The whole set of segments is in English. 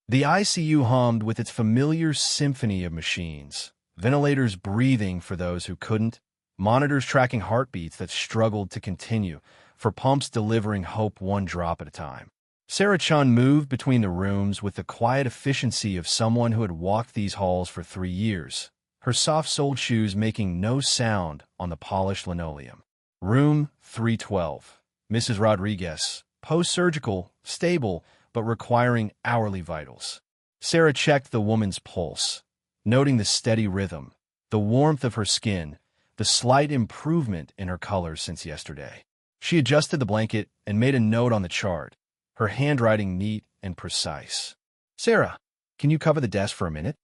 The ICU hummed with its familiar symphony of machines, ventilators breathing for those who couldn't, monitors tracking heartbeats that struggled to continue, for pumps delivering hope one drop at a time. Sarah Chun moved between the rooms with the quiet efficiency of someone who had walked these halls for 3 years, her soft-soled shoes making no sound on the polished linoleum. Room 312. Mrs. Rodriguez, post-surgical, stable, but requiring hourly vitals. Sarah checked the woman's pulse, noting the steady rhythm, the warmth of her skin, the slight improvement in her color since yesterday. She adjusted the blanket and made a note on the chart, her handwriting neat and precise. "Sarah, can you cover the desk for a minute?"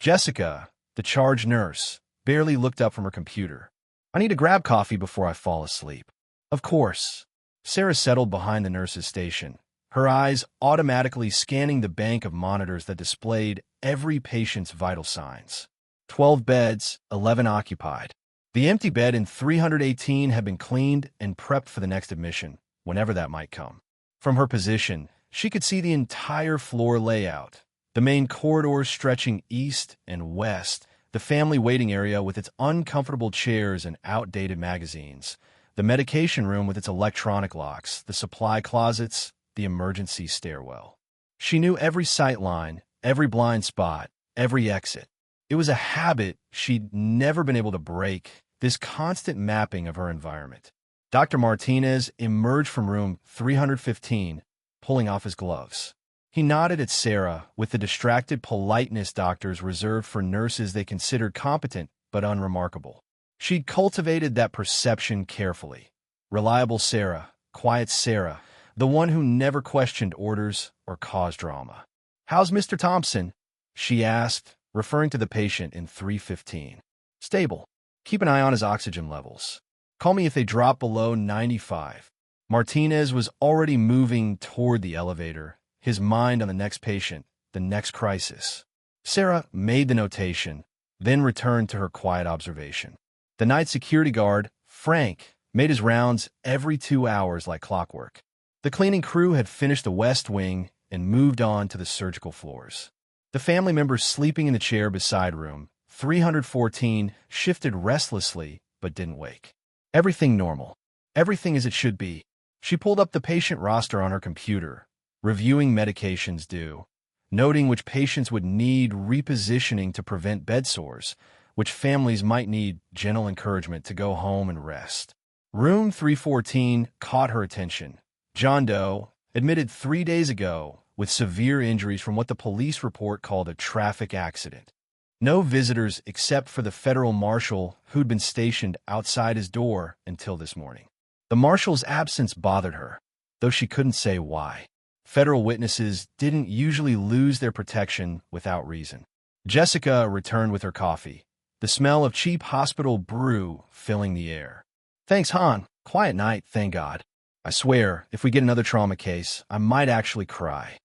Jessica, the charge nurse, barely looked up from her computer. "I need to grab coffee before I fall asleep." "Of course." Sarah settled behind the nurse's station, her eyes automatically scanning the bank of monitors that displayed every patient's vital signs. 12 beds, 11 occupied. The empty bed in 318 had been cleaned and prepped for the next admission, whenever that might come. From her position, she could see the entire floor layout, the main corridors stretching east and west, the family waiting area with its uncomfortable chairs and outdated magazines, the medication room with its electronic locks, the supply closets, the emergency stairwell. She knew every sight line, every blind spot, every exit. It was a habit she'd never been able to break, this constant mapping of her environment. Dr. Martinez emerged from room 315, pulling off his gloves. He nodded at Sarah with the distracted politeness doctors reserved for nurses they considered competent but unremarkable. She'd cultivated that perception carefully. Reliable Sarah, quiet Sarah, the one who never questioned orders or caused drama. "How's Mr. Thompson?" she asked, referring to the patient in 315. "Stable. Keep an eye on his oxygen levels. Call me if they drop below 95. Martinez was already moving toward the elevator, his mind on the next patient, the next crisis. Sarah made the notation, then returned to her quiet observation. The night security guard, Frank, made his rounds every 2 hours like clockwork. The cleaning crew had finished the West Wing and moved on to the surgical floors. The family members sleeping in the chair beside room 314 shifted restlessly but didn't wake. Everything normal. Everything as it should be. She pulled up the patient roster on her computer, reviewing medications due, noting which patients would need repositioning to prevent bed sores, which families might need gentle encouragement to go home and rest. Room 314 caught her attention. John Doe, admitted 3 days ago with severe injuries from what the police report called a traffic accident. No visitors except for the federal marshal who'd been stationed outside his door until this morning. The marshal's absence bothered her, though she couldn't say why. Federal witnesses didn't usually lose their protection without reason. Jessica returned with her coffee, the smell of cheap hospital brew filling the air. "Thanks, Han. Quiet night, thank God. I swear, if we get another trauma case, I might actually cry."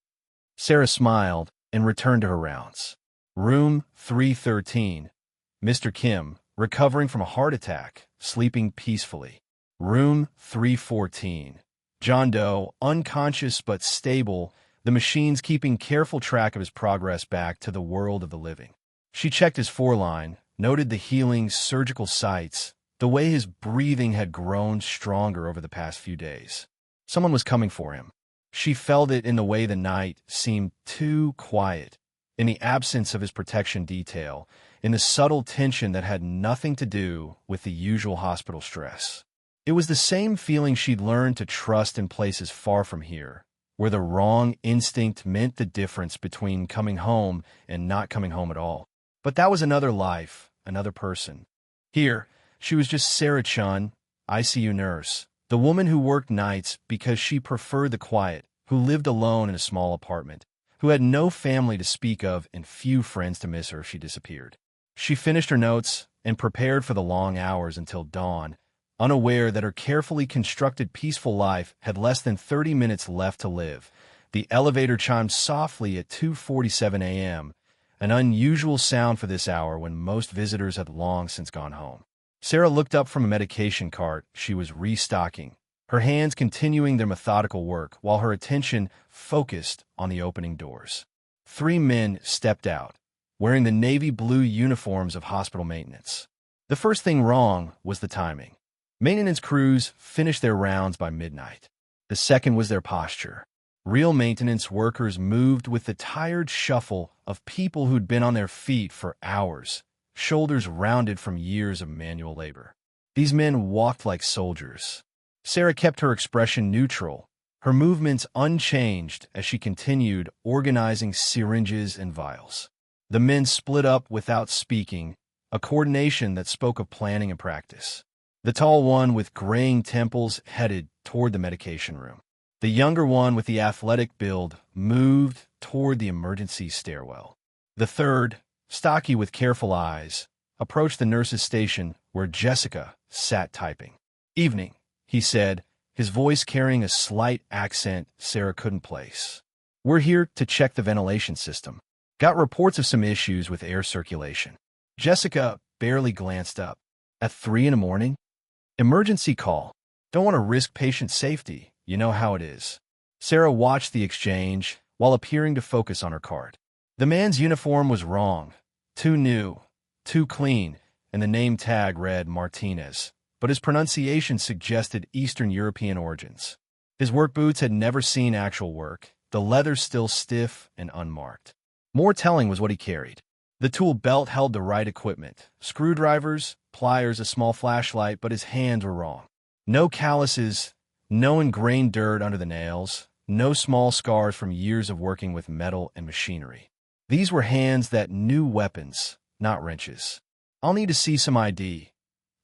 Sarah smiled and returned to her rounds. Room 313. Mr. Kim, recovering from a heart attack, sleeping peacefully. Room 314. John Doe, unconscious but stable, the machines keeping careful track of his progress back to the world of the living. She checked his foreline, noted the healing surgical sites, the way his breathing had grown stronger over the past few days. Someone was coming for him. She felt it in the way the night seemed too quiet, in the absence of his protection detail, in the subtle tension that had nothing to do with the usual hospital stress. It was the same feeling she'd learned to trust in places far from here, where the wrong instinct meant the difference between coming home and not coming home at all. But that was another life, another person. Here, she was just Sarah Chun, ICU nurse, the woman who worked nights because she preferred the quiet, who lived alone in a small apartment, who had no family to speak of and few friends to miss her if she disappeared. She finished her notes and prepared for the long hours until dawn, unaware that her carefully constructed peaceful life had less than 30 minutes left to live. The elevator chimed softly at 2:47 a.m., an unusual sound for this hour when most visitors had long since gone home. Sarah looked up from a medication cart she was restocking, her hands continuing their methodical work while her attention focused on the opening doors. Three men stepped out, wearing the navy blue uniforms of hospital maintenance. The first thing wrong was the timing. Maintenance crews finished their rounds by midnight. The second was their posture. Real maintenance workers moved with the tired shuffle of people who'd been on their feet for hours, shoulders rounded from years of manual labor. These men walked like soldiers. Sarah kept her expression neutral, her movements unchanged as she continued organizing syringes and vials. The men split up without speaking, a coordination that spoke of planning and practice. The tall one with graying temples headed toward the medication room. The younger one with the athletic build moved toward the emergency stairwell. The third, stocky with careful eyes, approached the nurse's station where Jessica sat typing. "Evening," he said, his voice carrying a slight accent Sarah couldn't place. "We're here to check the ventilation system. Got reports of some issues with air circulation." Jessica barely glanced up. "At 3 in the morning? Emergency call. Don't want to risk patient safety. You know how it is." Sarah watched the exchange while appearing to focus on her card. The man's uniform was wrong. Too new, too clean, and the name tag read Martinez, but his pronunciation suggested Eastern European origins. His work boots had never seen actual work, the leather still stiff and unmarked. More telling was what he carried. The tool belt held the right equipment: screwdrivers, pliers, a small flashlight, but his hands were wrong. No calluses, no ingrained dirt under the nails, no small scars from years of working with metal and machinery. These were hands that knew weapons, not wrenches. "I'll need to see some ID,"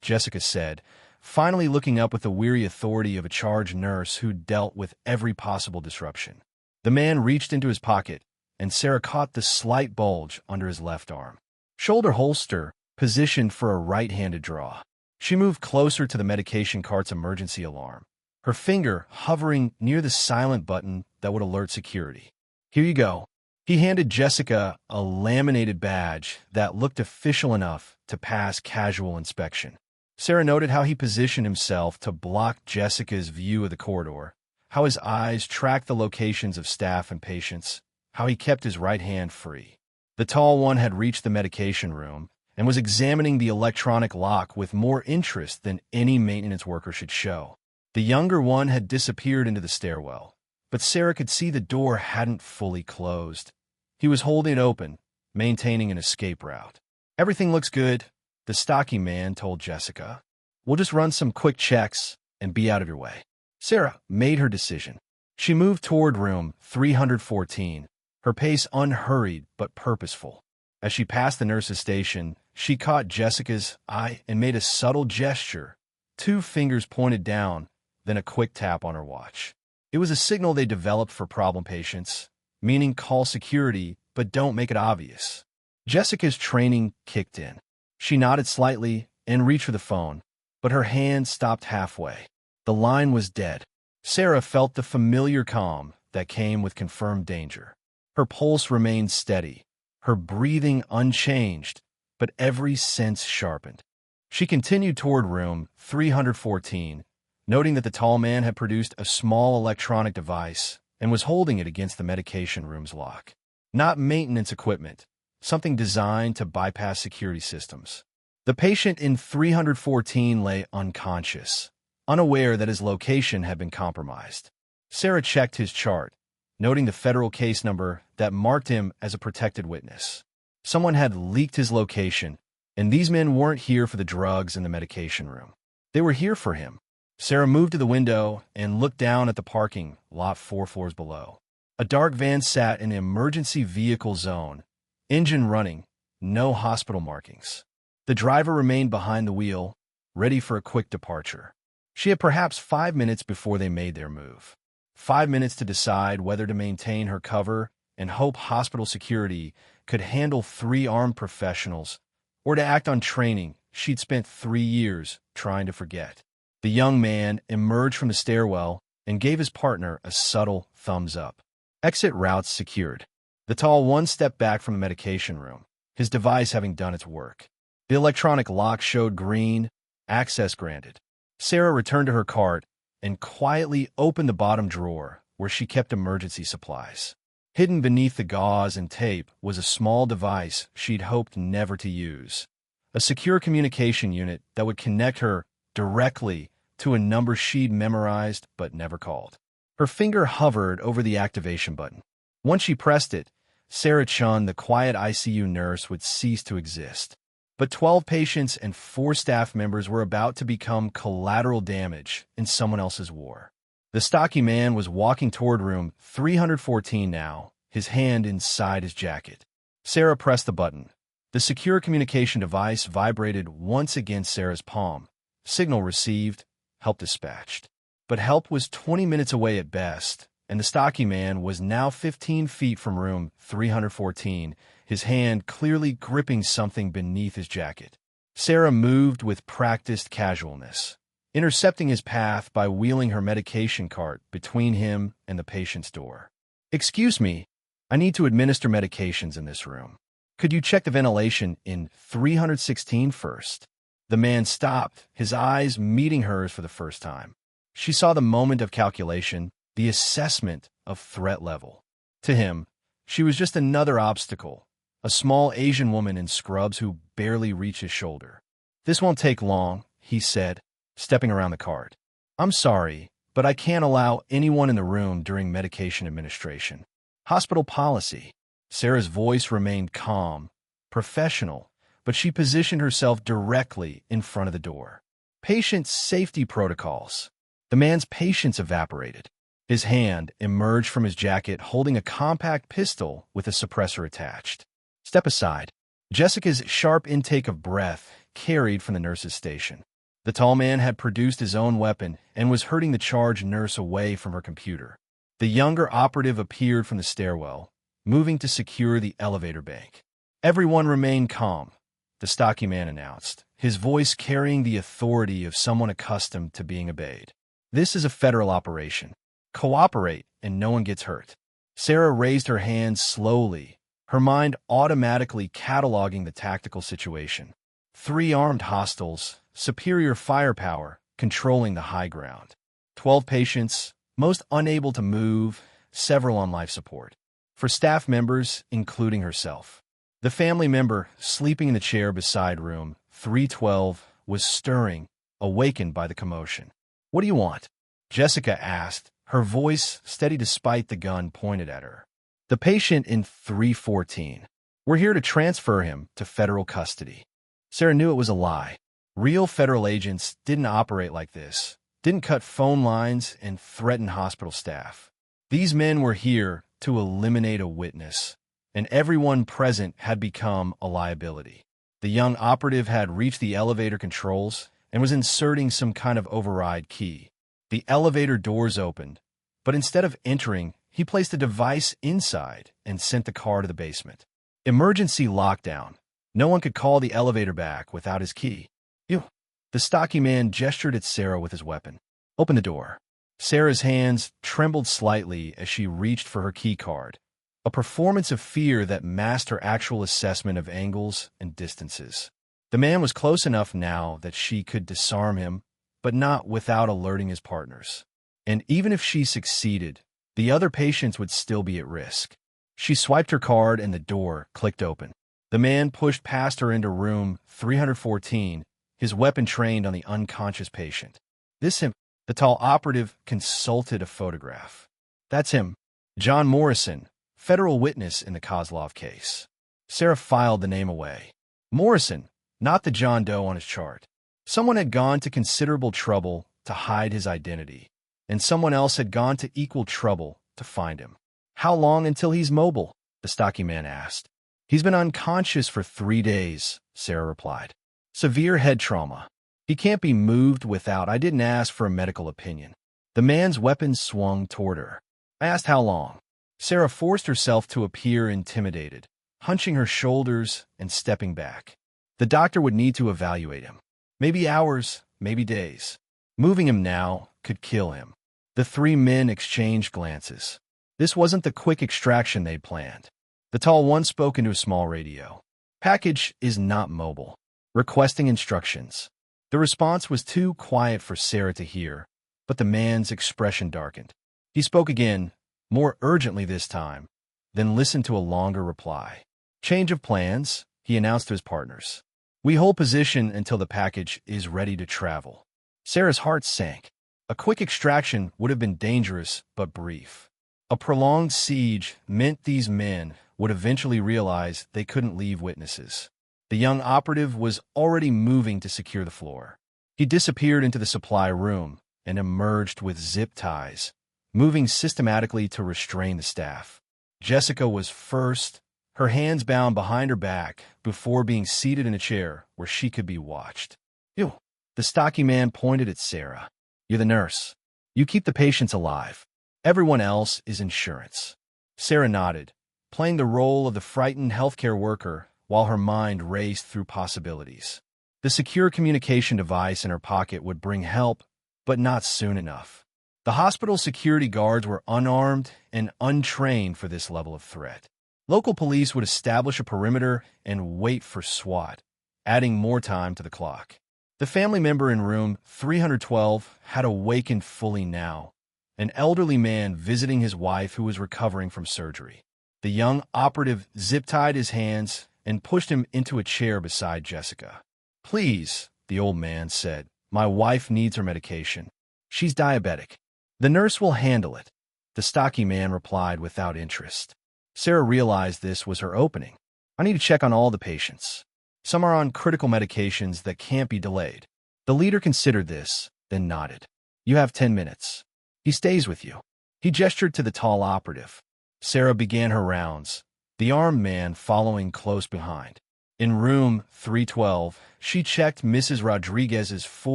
Jessica said, finally looking up with the weary authority of a charged nurse who dealt with every possible disruption. The man reached into his pocket, and Sarah caught the slight bulge under his left arm. Shoulder holster, positioned for a right-handed draw. She moved closer to the medication cart's emergency alarm, her finger hovering near the silent button that would alert security. "Here you go." He handed Jessica a laminated badge that looked official enough to pass casual inspection. Sarah noted how he positioned himself to block Jessica's view of the corridor, how his eyes tracked the locations of staff and patients, how he kept his right hand free. The tall one had reached the medication room and was examining the electronic lock with more interest than any maintenance worker should show. The younger one had disappeared into the stairwell, but Sarah could see the door hadn't fully closed. He was holding it open, maintaining an escape route. "Everything looks good," the stocky man told Jessica. "We'll just run some quick checks and be out of your way." Sarah made her decision. She moved toward room 314, her pace unhurried but purposeful. As she passed the nurse's station, she caught Jessica's eye and made a subtle gesture, 2 fingers pointed down, then a quick tap on her watch. It was a signal they developed for problem patients, meaning call security, but don't make it obvious. Jessica's training kicked in. She nodded slightly and reached for the phone, but her hand stopped halfway. The line was dead. Sarah felt the familiar calm that came with confirmed danger. Her pulse remained steady, her breathing unchanged, but every sense sharpened. She continued toward room 314, noting that the tall man had produced a small electronic device and was holding it against the medication room's lock. Not maintenance equipment, something designed to bypass security systems. The patient in 314 lay unconscious, unaware that his location had been compromised. Sarah checked his chart, noting the federal case number that marked him as a protected witness. Someone had leaked his location, and these men weren't here for the drugs in the medication room. They were here for him. Sarah moved to the window and looked down at the parking lot 4 floors below. A dark van sat in the emergency vehicle zone, engine running, no hospital markings. The driver remained behind the wheel, ready for a quick departure. She had perhaps 5 minutes before they made their move. 5 minutes to decide whether to maintain her cover and hope hospital security could handle 3 armed professionals, or to act on training she'd spent 3 years trying to forget. The young man emerged from the stairwell and gave his partner a subtle thumbs up. Exit routes secured. The tall one stepped back from the medication room, his device having done its work. The electronic lock showed green, access granted. Sarah returned to her cart and quietly opened the bottom drawer where she kept emergency supplies. Hidden beneath the gauze and tape was a small device she'd hoped never to use. A secure communication unit that would connect her directly to a number she'd memorized but never called. Her finger hovered over the activation button. Once she pressed it, Sarah Chun, the quiet ICU nurse, would cease to exist. But 12 patients and 4 staff members were about to become collateral damage in someone else's war. The stocky man was walking toward room 314 now, his hand inside his jacket. Sarah pressed the button. The secure communication device vibrated once against Sarah's palm. Signal received, help dispatched. But help was 20 minutes away at best, and the stocky man was now 15 feet from room 314, his hand clearly gripping something beneath his jacket. Sarah moved with practiced casualness, intercepting his path by wheeling her medication cart between him and the patient's door. "Excuse me, I need to administer medications in this room. Could you check the ventilation in 316 first?" The man stopped, his eyes meeting hers for the first time. She saw the moment of calculation, the assessment of threat level. To him, she was just another obstacle, a small Asian woman in scrubs who barely reached his shoulder. "This won't take long," he said, stepping around the cart. "I'm sorry, but I can't allow anyone in the room during medication administration. Hospital policy." Sarah's voice remained calm, professional, but she positioned herself directly in front of the door. "Patient safety protocols." The man's patience evaporated. His hand emerged from his jacket holding a compact pistol with a suppressor attached. "Step aside." Jessica's sharp intake of breath carried from the nurse's station. The tall man had produced his own weapon and was herding the charged nurse away from her computer. The younger operative appeared from the stairwell, moving to secure the elevator bank. "Everyone remain calm," the stocky man announced, his voice carrying the authority of someone accustomed to being obeyed. "This is a federal operation. Cooperate and no one gets hurt." Sarah raised her hands slowly, her mind automatically cataloging the tactical situation. 3 armed hostiles, superior firepower, controlling the high ground. 12 patients, most unable to move, several on life support. For staff members, including herself. The family member, sleeping in the chair beside room 312, was stirring, awakened by the commotion. "What do you want?" Jessica asked, her voice steady despite the gun pointed at her. "The patient in 314. We're here to transfer him to federal custody." Sarah knew it was a lie. Real federal agents didn't operate like this, didn't cut phone lines and threaten hospital staff. These men were here to eliminate a witness, and everyone present had become a liability. The young operative had reached the elevator controls and was inserting some kind of override key. The elevator doors opened, but instead of entering, he placed a device inside and sent the car to the basement. Emergency lockdown. No one could call the elevator back without his key. "You." The stocky man gestured at Sarah with his weapon. "Open the door." Sarah's hands trembled slightly as she reached for her key card, a performance of fear that masked her actual assessment of angles and distances. The man was close enough now that she could disarm him, but not without alerting his partners. And even if she succeeded, the other patients would still be at risk. She swiped her card and the door clicked open. The man pushed past her into room 314, his weapon trained on the unconscious patient. "This him." The tall operative consulted a photograph. "That's him. John Morrison, federal witness in the Kozlov case." Sarah filed the name away. Morrison, not the John Doe on his chart. Someone had gone to considerable trouble to hide his identity, and someone else had gone to equal trouble to find him. "How long until he's mobile?" the stocky man asked. "He's been unconscious for 3 days, Sarah replied. "Severe head trauma. He can't be moved without—" "I didn't ask for a medical opinion." The man's weapon swung toward her. "I asked how long." Sarah forced herself to appear intimidated, hunching her shoulders and stepping back. The doctor would need to evaluate him. Maybe hours, maybe days. Moving him now could kill him. The 3 men exchanged glances. This wasn't the quick extraction they'd planned. The tall one spoke into a small radio. "Package is not mobile. Requesting instructions." The response was too quiet for Sarah to hear, but the man's expression darkened. He spoke again, more urgently this time. then listened to a longer reply. "Change of plans," he announced to his partners. "We hold position until the package is ready to travel." Sarah's heart sank. A quick extraction would have been dangerous but brief. A prolonged siege meant these men would eventually realize they couldn't leave witnesses. The young operative was already moving to secure the floor. He disappeared into the supply room and emerged with zip ties, moving systematically to restrain the staff. Jessica was first, her hands bound behind her back before being seated in a chair where she could be watched. "You." The stocky man pointed at Sarah. "You're the nurse. You keep the patients alive. Everyone else is insurance." Sarah nodded, playing the role of the frightened healthcare worker while her mind raced through possibilities. The secure communication device in her pocket would bring help, but not soon enough. The hospital security guards were unarmed and untrained for this level of threat. Local police would establish a perimeter and wait for SWAT, adding more time to the clock. The family member in room 312 had awakened fully now, an elderly man visiting his wife who was recovering from surgery. The young operative zip-tied his hands and pushed him into a chair beside Jessica. "Please," the old man said, "my wife needs her medication. She's diabetic. The nurse will handle it," the stocky man replied without interest. Sarah realized this was her opening. "I need to check on all the patients. Some are on critical medications that can't be delayed." The leader considered this, then nodded. "You have 10 minutes. He stays with you." He gestured to the tall operative. Sarah began her rounds, the armed man following close behind. In room 312, she checked Mrs. Rodriguez's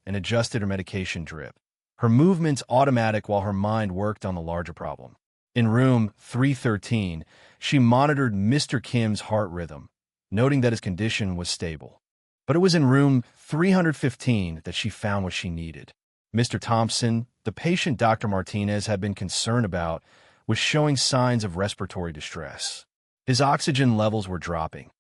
and adjusted her medication drip. Her movements automatic while her mind worked on the larger problem. In room 313, she monitored Mr. Kim's heart rhythm, noting that his condition was stable. But it was in room 315 that she found what she needed. Mr. Thompson, the patient Dr. Martinez had been concerned about, was showing signs of respiratory distress. His oxygen levels were dropping,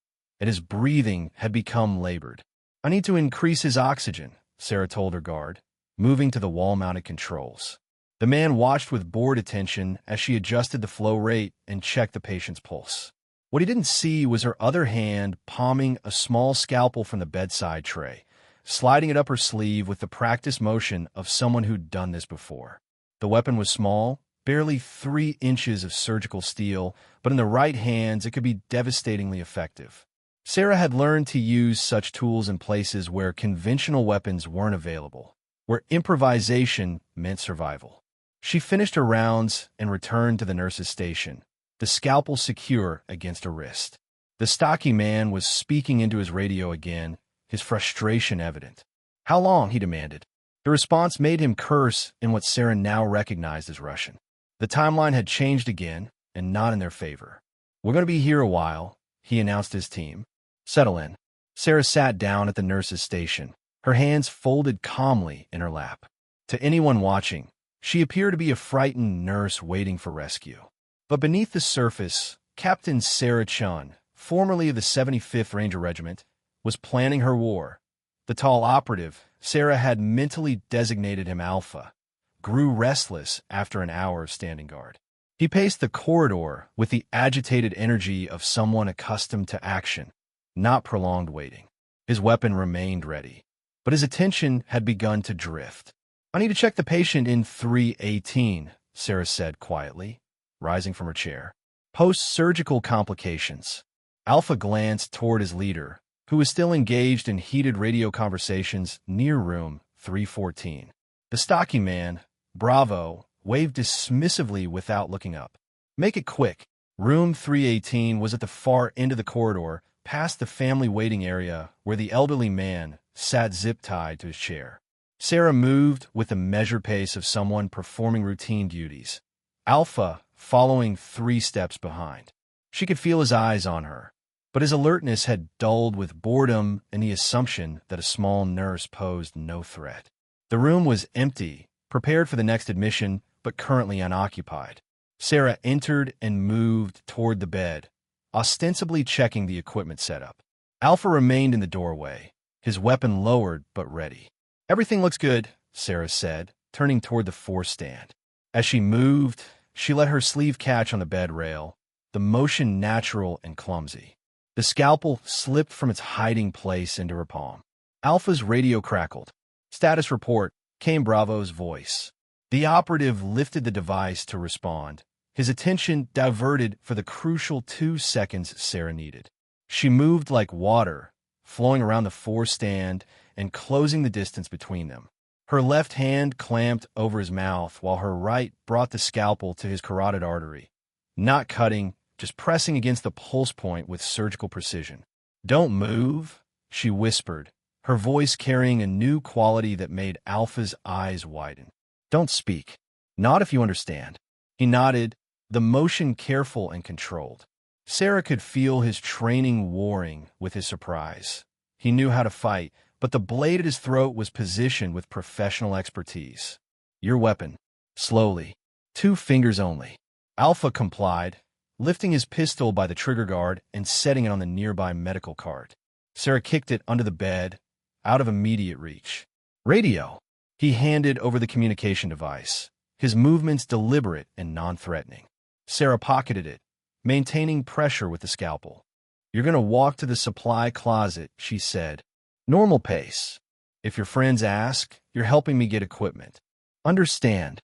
and his breathing had become labored. "I need to increase his oxygen," Sarah told her guard, moving to the wall-mounted controls. The man watched with bored attention as she adjusted the flow rate and checked the patient's pulse. What he didn't see was her other hand palming a small scalpel from the bedside tray, sliding it up her sleeve with the practiced motion of someone who'd done this before. The weapon was small, barely 3 inches of surgical steel, but in the right hands it could be devastatingly effective. Sarah had learned to use such tools in places where conventional weapons weren't available, where improvisation meant survival. She finished her rounds and returned to the nurse's station, the scalpel secure against her wrist. The stocky man was speaking into his radio again, his frustration evident. "How long?" he demanded. The response made him curse in what Sarah now recognized as Russian. The timeline had changed again, and not in their favor. "We're going to be here a while," he announced his team. "Settle in." Sarah sat down at the nurse's station, her hands folded calmly in her lap. To anyone watching, she appeared to be a frightened nurse waiting for rescue. But beneath the surface, Captain Maya Chen, formerly of the 75th Ranger Regiment, was planning her war. The tall operative, Sarah had mentally designated him Alpha, grew restless after an hour of standing guard. He paced the corridor with the agitated energy of someone accustomed to action, not prolonged waiting. His weapon remained ready, but his attention had begun to drift. "I need to check the patient in 318, Sarah said quietly, rising from her chair. "Post-surgical complications." Alpha glanced toward his leader, who was still engaged in heated radio conversations near room 314. The stocky man, Bravo, waved dismissively without looking up. "Make it quick." Room 318 was at the far end of the corridor, past the family waiting area where the elderly man sat zip-tied to his chair. Sarah moved with the measured pace of someone performing routine duties, Alpha following 3 steps behind. She could feel his eyes on her, but his alertness had dulled with boredom and the assumption that a small nurse posed no threat. The room was empty, prepared for the next admission, but currently unoccupied. Sarah entered and moved toward the bed, ostensibly checking the equipment setup. Alpha remained in the doorway, his weapon lowered but ready. "Everything looks good," Sarah said, turning toward the 4 stand. As she moved, she let her sleeve catch on the bed rail, the motion natural and clumsy. The scalpel slipped from its hiding place into her palm. Alpha's radio crackled. "Status report," came Bravo's voice. The operative lifted the device to respond, his attention diverted for the crucial 2 seconds Sarah needed. She moved like water, flowing around the forestand and closing the distance between them. Her left hand clamped over his mouth while her right brought the scalpel to his carotid artery. Not cutting, just pressing against the pulse point with surgical precision. "Don't move," she whispered, her voice carrying a new quality that made Alpha's eyes widen. "Don't speak. Not if you understand." He nodded, the motion careful and controlled. Sarah could feel his training warring with his surprise. He knew how to fight, but the blade at his throat was positioned with professional expertise. "Your weapon." Slowly. 2 fingers only. Alpha complied, lifting his pistol by the trigger guard and setting it on the nearby medical cart. Sarah kicked it under the bed, out of immediate reach. "Radio." He handed over the communication device, his movements deliberate and non-threatening. Sarah pocketed it, maintaining pressure with the scalpel. "You're going to walk to the supply closet," she said. "Normal pace. If your friends ask, you're helping me get equipment. Understand?"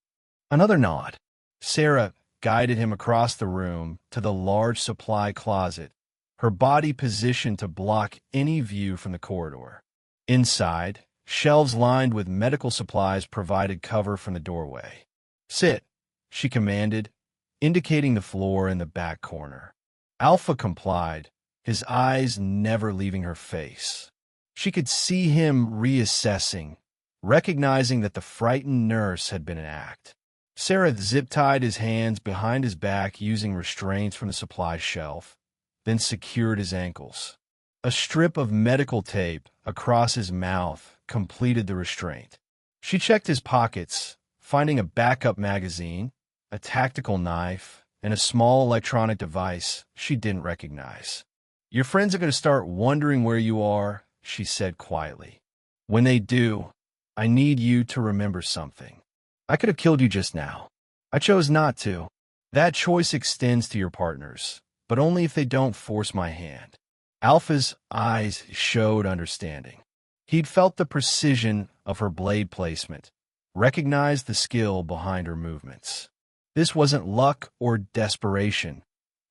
Another nod. Sarah guided him across the room to the large supply closet, her body positioned to block any view from the corridor. Inside, shelves lined with medical supplies provided cover from the doorway. "Sit," she commanded, indicating the floor in the back corner. Alpha complied, his eyes never leaving her face. She could see him reassessing, recognizing that the frightened nurse had been an act. Sarah zip-tied his hands behind his back using restraints from the supply shelf, then secured his ankles. A strip of medical tape across his mouth completed the restraint. She checked his pockets, finding a backup magazine, a tactical knife, and a small electronic device she didn't recognize. "Your friends are going to start wondering where you are," she said quietly. "When they do, I need you to remember something. I could have killed you just now. I chose not to. That choice extends to your partners, but only if they don't force my hand." Alpha's eyes showed understanding. He'd felt the precision of her blade placement, recognized the skill behind her movements. This wasn't luck or desperation.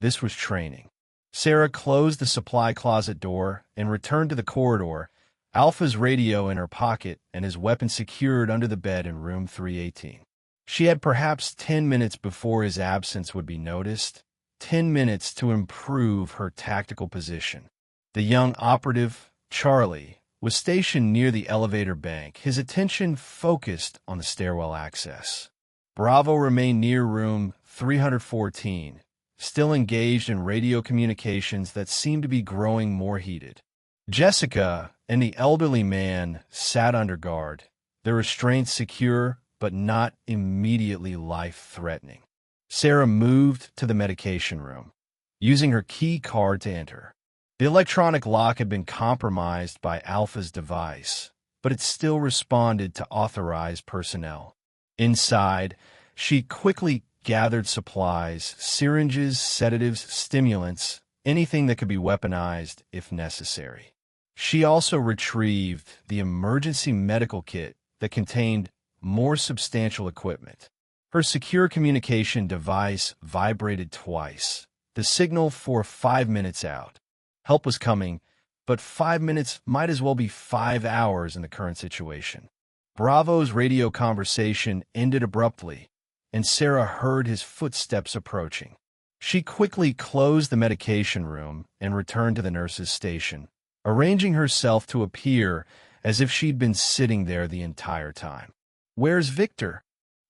This was training. Sarah closed the supply closet door and returned to the corridor, Alpha's radio in her pocket and his weapon secured under the bed in room 318. She had perhaps 10 minutes before his absence would be noticed, 10 minutes to improve her tactical position. The young operative, Charlie, was stationed near the elevator bank, his attention focused on the stairwell access. Bravo remained near room 314, still engaged in radio communications that seemed to be growing more heated. Jessica and the elderly man sat under guard, their restraints secure but not immediately life-threatening. Sarah moved to the medication room, using her key card to enter. The electronic lock had been compromised by Alpha's device, but it still responded to authorized personnel. Inside, she quickly gathered supplies, syringes, sedatives, stimulants, anything that could be weaponized if necessary. She also retrieved the emergency medical kit that contained more substantial equipment. Her secure communication device vibrated twice, the signal for 5 minutes out. Help was coming, but 5 minutes might as well be 5 hours in the current situation. Bravo's radio conversation ended abruptly, and Sarah heard his footsteps approaching. She quickly closed the medication room and returned to the nurse's station, arranging herself to appear as if she'd been sitting there the entire time. "Where's Victor?"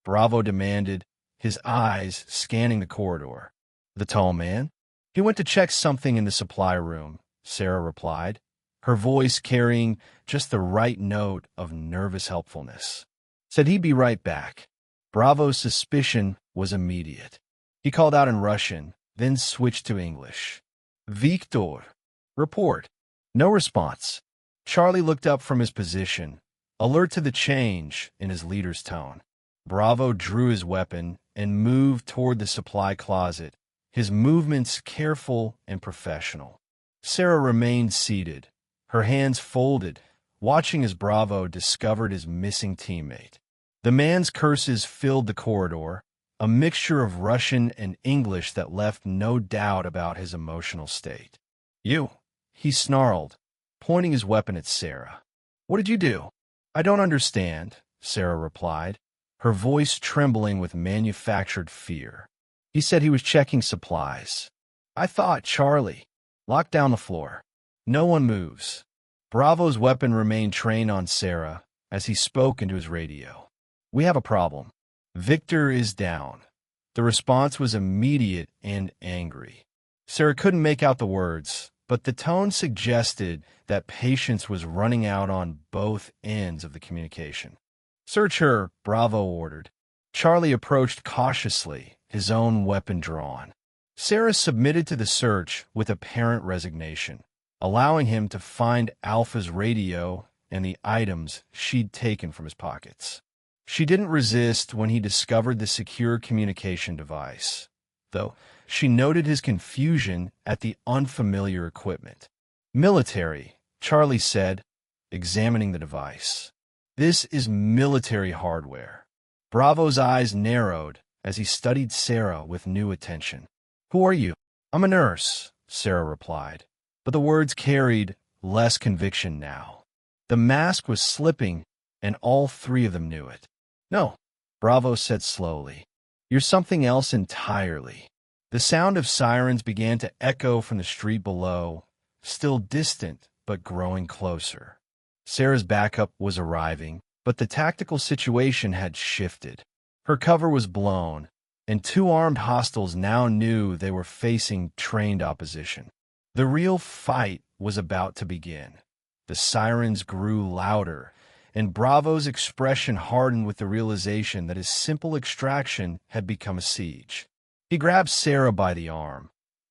Bravo demanded, his eyes scanning the corridor. "The tall man? He went to check something in the supply room," Sarah replied, her voice carrying just the right note of nervous helpfulness. "Said he'd be right back." Bravo's suspicion was immediate. He called out in Russian, then switched to English. "Victor, report." No response. Charlie looked up from his position, alert to the change in his leader's tone. Bravo drew his weapon and moved toward the supply closet, his movements careful and professional. Sarah remained seated, her hands folded, watching as Bravo discovered his missing teammate. The man's curses filled the corridor, a mixture of Russian and English that left no doubt about his emotional state. "You," he snarled, pointing his weapon at Sarah. "What did you do?" "I don't understand," Sarah replied, her voice trembling with manufactured fear. "He said he was checking supplies. I thought, Charlie, lock down the floor. No one moves." Bravo's weapon remained trained on Sarah as he spoke into his radio. "We have a problem. Victor is down." The response was immediate and angry. Sarah couldn't make out the words, but the tone suggested that patience was running out on both ends of the communication. "Search her," Bravo ordered. Charlie approached cautiously, his own weapon drawn. Sarah submitted to the search with apparent resignation, allowing him to find Alpha's radio and the items she'd taken from his pockets. She didn't resist when he discovered the secure communication device, though she noted his confusion at the unfamiliar equipment. "Military," Charlie said, examining the device. "This is military hardware." Bravo's eyes narrowed as he studied Sarah with new attention. "Who are you?" "I'm a nurse," Sarah replied, but the words carried less conviction now. The mask was slipping, and all three of them knew it. "No," Bravo said slowly. "You're something else entirely." The sound of sirens began to echo from the street below, still distant but growing closer. Sarah's backup was arriving, but the tactical situation had shifted. Her cover was blown, and two armed hostiles now knew they were facing trained opposition. The real fight was about to begin. The sirens grew louder, and Bravo's expression hardened with the realization that his simple extraction had become a siege. He grabbed Sarah by the arm,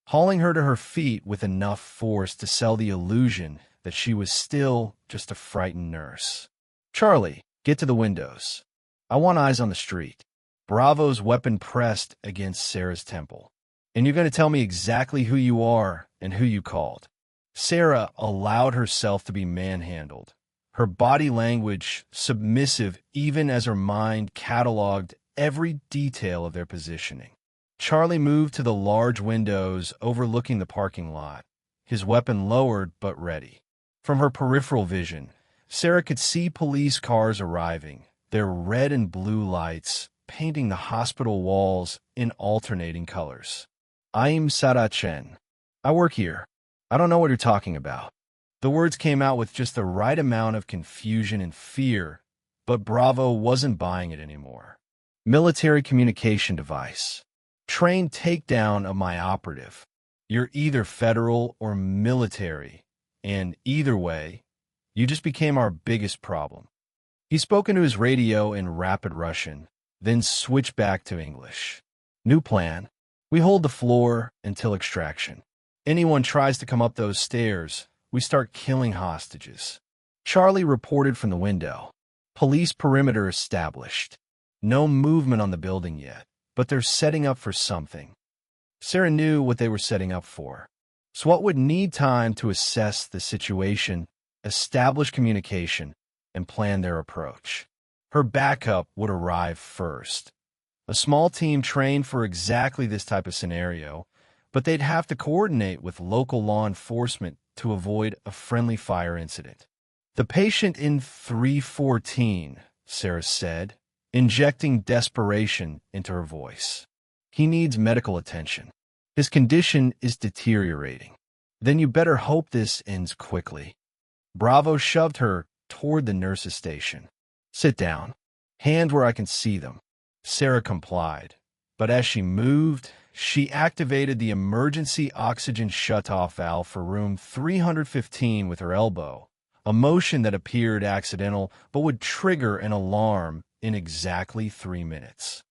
hauling her to her feet with enough force to sell the illusion that she was still just a frightened nurse. "Charlie, get to the windows. I want eyes on the street." Bravo's weapon pressed against Sarah's temple. "And you're going to tell me exactly who you are and who you called." Sarah allowed herself to be manhandled, her body language submissive even as her mind cataloged every detail of their positioning. Charlie moved to the large windows overlooking the parking lot, his weapon lowered but ready. From her peripheral vision, Sarah could see police cars arriving, their red and blue lights painting the hospital walls in alternating colors. "I'm Maya Chen. I work here. I don't know what you're talking about." The words came out with just the right amount of confusion and fear, but Bravo wasn't buying it anymore. "Military communication device. Trained takedown of my operative. You're either federal or military, and either way, you just became our biggest problem." He spoke into his radio in rapid Russian, then switched back to English. "New plan. We hold the floor until extraction. Anyone tries to come up those stairs, we start killing hostages." Charlie reported from the window. "Police perimeter established. No movement on the building yet, but they're setting up for something." Sarah knew what they were setting up for. SWAT would need time to assess the situation, establish communication, and plan their approach. Her backup would arrive first. A small team trained for exactly this type of scenario, but they'd have to coordinate with local law enforcement to avoid a friendly fire incident. "The patient in 314, Sarah said, injecting desperation into her voice. "He needs medical attention. His condition is deteriorating." "Then you better hope this ends quickly." Bravo shoved her toward the nurse's station. "Sit down. Hands where I can see them." Sarah complied, but as she moved, she activated the emergency oxygen shutoff valve for room 315 with her elbow, a motion that appeared accidental but would trigger an alarm in exactly 3 minutes.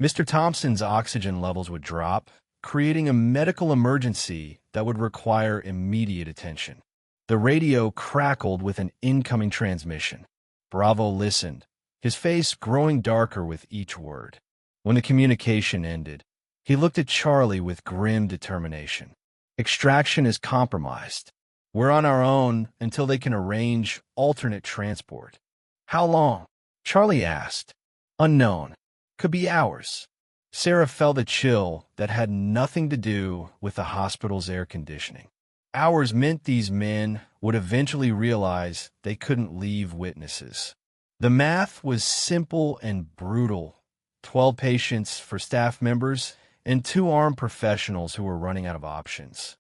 Mr. Thompson's oxygen levels would drop, creating a medical emergency that would require immediate attention. The radio crackled with an incoming transmission. Bravo listened, his face growing darker with each word. When the communication ended, He looked at Charlie with grim determination. Extraction is compromised. We're on our own until they can arrange alternate transport. How long? Charlie asked. Unknown. Could be hours. Sarah felt a chill that had nothing to do with the hospital's air conditioning. Hours meant these men would eventually realize they couldn't leave witnesses. The math was simple and brutal. 12 patients for staff members and 2 armed professionals who were running out of options.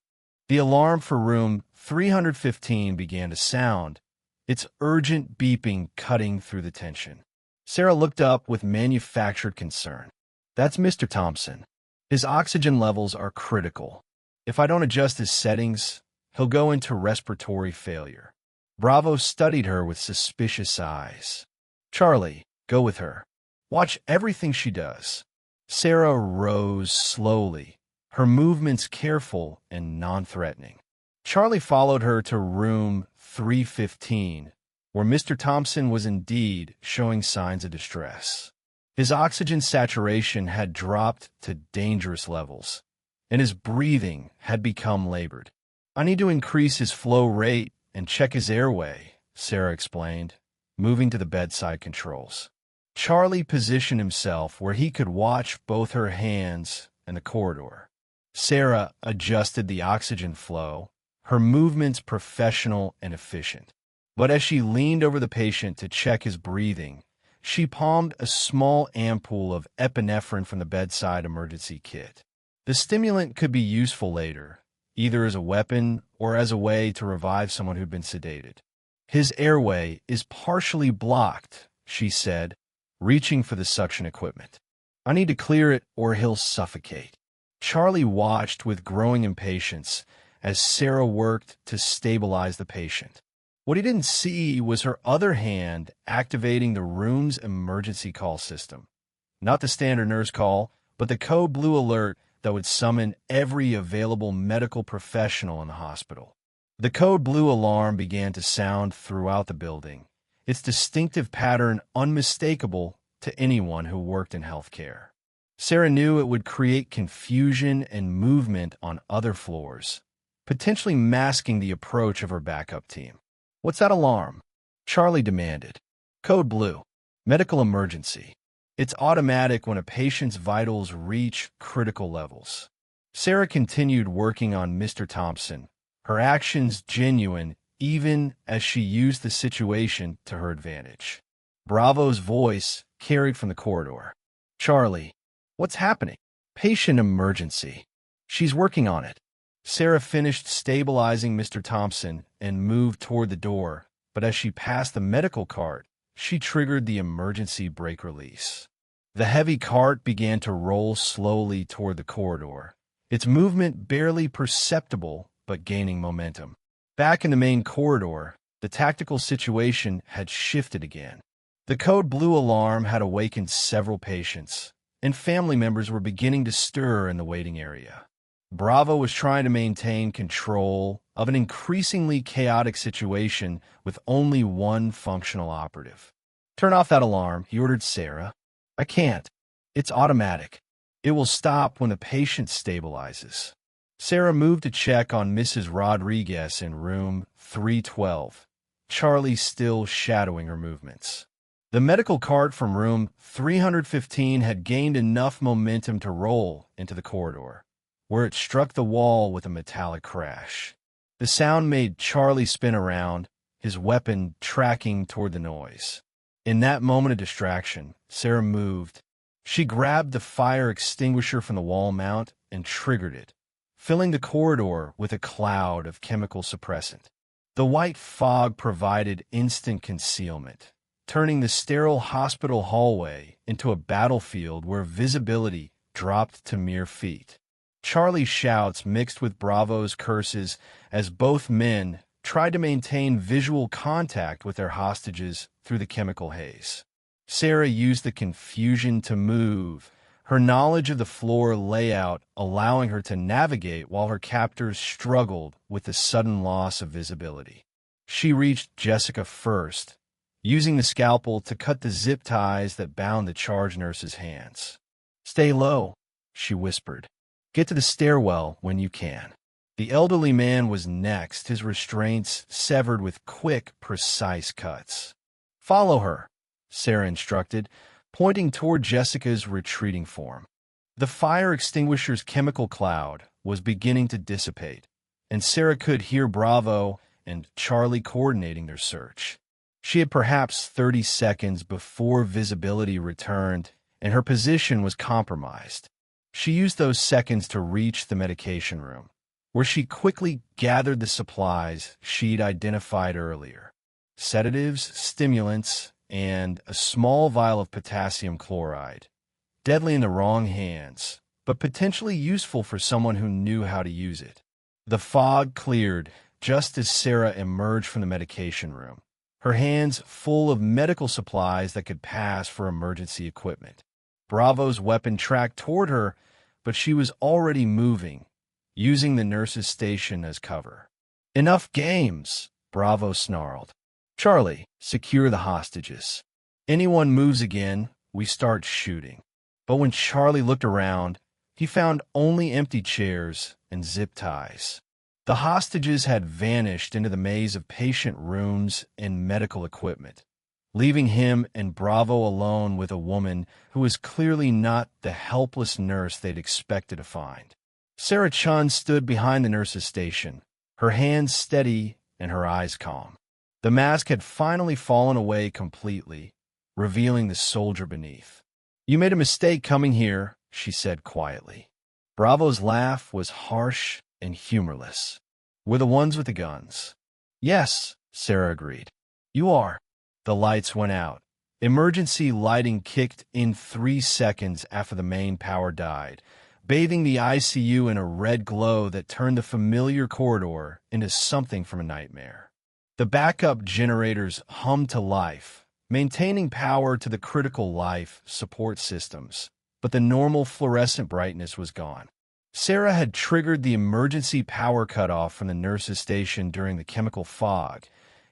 The alarm for room 315 began to sound, its urgent beeping cutting through the tension. Sarah looked up with manufactured concern. That's Mr. Thompson. His oxygen levels are critical. If I don't adjust his settings, he'll go into respiratory failure. Bravo studied her with suspicious eyes. Charlie, go with her. Watch everything she does. Sarah rose slowly, her movements careful and non-threatening. Charlie followed her to room 315, where Mr. Thompson was indeed showing signs of distress. His oxygen saturation had dropped to dangerous levels, and his breathing had become labored. I need to increase his flow rate and check his airway, Sarah explained, moving to the bedside controls. Charlie positioned himself where he could watch both her hands and the corridor. Sarah adjusted the oxygen flow, her movements professional and efficient. But as she leaned over the patient to check his breathing, she palmed a small ampoule of epinephrine from the bedside emergency kit. The stimulant could be useful later, either as a weapon or as a way to revive someone who'd been sedated. His airway is partially blocked, she said, reaching for the suction equipment. I need to clear it or he'll suffocate. Charlie watched with growing impatience as Sarah worked to stabilize the patient. What he didn't see was her other hand activating the room's emergency call system. Not the standard nurse call, but the code blue alert that would summon every available medical professional in the hospital. The code blue alarm began to sound throughout the building, its distinctive pattern unmistakable to anyone who worked in healthcare. Sarah knew it would create confusion and movement on other floors, potentially masking the approach of her backup team. What's that alarm? Charlie demanded. Code blue. Medical emergency. It's automatic when a patient's vitals reach critical levels. Sarah continued working on Mr. Thompson, her actions genuine even as she used the situation to her advantage. Bravo's voice carried from the corridor. Charlie, what's happening? Patient emergency. She's working on it. Sarah finished stabilizing Mr. Thompson and moved toward the door, but as she passed the medical cart, she triggered the emergency brake release. The heavy cart began to roll slowly toward the corridor, its movement barely perceptible but gaining momentum. Back in the main corridor, the tactical situation had shifted again. The code blue alarm had awakened several patients, and family members were beginning to stir in the waiting area. Bravo was trying to maintain control of an increasingly chaotic situation with only one functional operative. Turn off that alarm, he ordered Sarah. I can't. It's automatic. It will stop when the patient stabilizes. Sarah moved to check on Mrs. Rodriguez in room 312, Charlie still shadowing her movements. The medical cart from room 315 had gained enough momentum to roll into the corridor, where it struck the wall with a metallic crash. The sound made Charlie spin around, his weapon tracking toward the noise. In that moment of distraction, Sarah moved. She grabbed the fire extinguisher from the wall mount and triggered it, filling the corridor with a cloud of chemical suppressant. The white fog provided instant concealment, turning the sterile hospital hallway into a battlefield where visibility dropped to mere feet. Charlie's shouts mixed with Bravo's curses as both men tried to maintain visual contact with their hostages through the chemical haze. Sarah used the confusion to move, her knowledge of the floor layout allowing her to navigate while her captors struggled with the sudden loss of visibility. She reached Jessica first, using the scalpel to cut the zip ties that bound the charge nurse's hands. Stay low. she whispered. "Get to the stairwell when you can." The elderly man was next, his restraints severed with quick, precise cuts. "Follow her," Sarah instructed, pointing toward Jessica's retreating form. The fire extinguisher's chemical cloud was beginning to dissipate, and Sarah could hear Bravo and Charlie coordinating their search. She had perhaps 30 seconds before visibility returned, and her position was compromised. She used those seconds to reach the medication room, where she quickly gathered the supplies she'd identified earlier: sedatives, stimulants, and a small vial of potassium chloride. Deadly in the wrong hands, but potentially useful for someone who knew how to use it. The fog cleared just as Sarah emerged from the medication room, her hands full of medical supplies that could pass for emergency equipment. Bravo's weapon tracked toward her, but she was already moving, using the nurse's station as cover. "Enough games," Bravo snarled. "Charlie, secure the hostages. Anyone moves again, we start shooting." But when Charlie looked around, he found only empty chairs and zip ties. The hostages had vanished into the maze of patient rooms and medical equipment, leaving him and Bravo alone with a woman who was clearly not the helpless nurse they'd expected to find. Sarah Chun stood behind the nurse's station, her hands steady and her eyes calm. The mask had finally fallen away completely, revealing the soldier beneath. "You made a mistake coming here," she said quietly. Bravo's laugh was harsh and humorless. "We're the ones with the guns." "Yes," Sarah agreed. "You are." The lights went out. Emergency lighting kicked in 3 seconds after the main power died, bathing the ICU in a red glow that turned the familiar corridor into something from a nightmare. The backup generators hummed to life, maintaining power to the critical life support systems, but the normal fluorescent brightness was gone. Sarah had triggered the emergency power cutoff from the nurse's station during the chemical fog,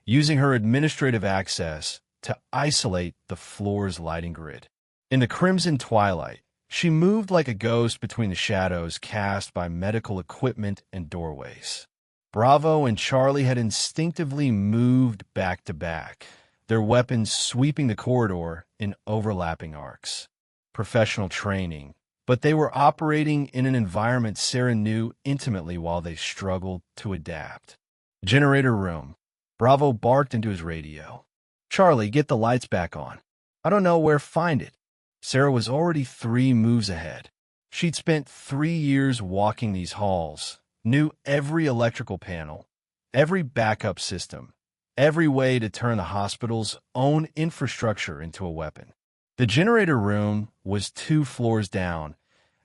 using her administrative access to isolate the floor's lighting grid. In the crimson twilight, she moved like a ghost between the shadows cast by medical equipment and doorways. Bravo and Charlie had instinctively moved back to back, their weapons sweeping the corridor in overlapping arcs. Professional training, but they were operating in an environment Sarah knew intimately while they struggled to adapt. "Generator room." Bravo barked into his radio. "Charlie, get the lights back on." "I don't know where to find it." Sarah was already 3 moves ahead. She'd spent 3 years walking these halls, knew every electrical panel, every backup system, every way to turn the hospital's own infrastructure into a weapon. The generator room was 2 floors down,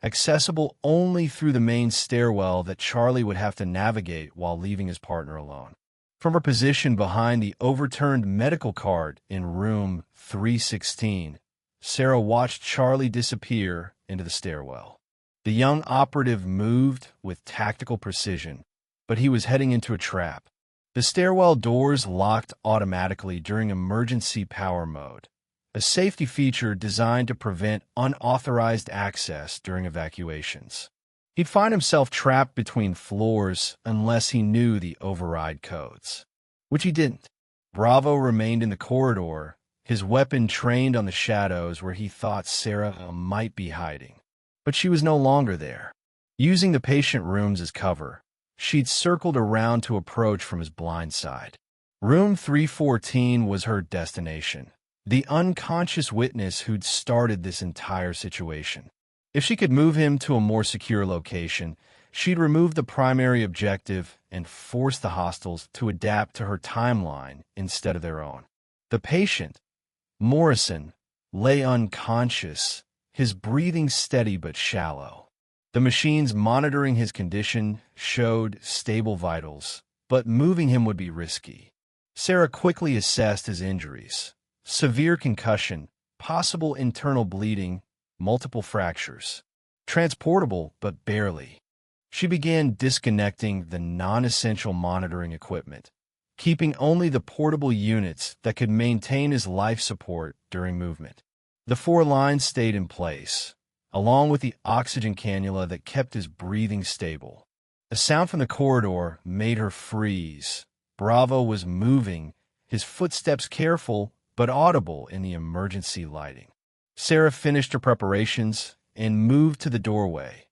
accessible only through the main stairwell that Charlie would have to navigate while leaving his partner alone. From her position behind the overturned medical cart in room 316, Sarah watched Charlie disappear into the stairwell. The young operative moved with tactical precision, but he was heading into a trap. The stairwell doors locked automatically during emergency power mode, a safety feature designed to prevent unauthorized access during evacuations. He'd find himself trapped between floors unless he knew the override codes, which he didn't. Bravo remained in the corridor, his weapon trained on the shadows where he thought Sarah might be hiding. But she was no longer there. Using the patient rooms as cover, she'd circled around to approach from his blind side. Room 314 was her destination, the unconscious witness who'd started this entire situation. If she could move him to a more secure location, she'd remove the primary objective and force the hostiles to adapt to her timeline instead of their own. The patient, Morrison, lay unconscious, his breathing steady but shallow. The machines monitoring his condition showed stable vitals, but moving him would be risky. Sarah quickly assessed his injuries: severe concussion, possible internal bleeding, multiple fractures. Transportable, but barely. She began disconnecting the non-essential monitoring equipment, keeping only the portable units that could maintain his life support during movement. The 4 lines stayed in place, along with the oxygen cannula that kept his breathing stable. A sound from the corridor made her freeze. Bravo was moving, his footsteps careful but audible in the emergency lighting. Sarah finished her preparations and moved to the doorway,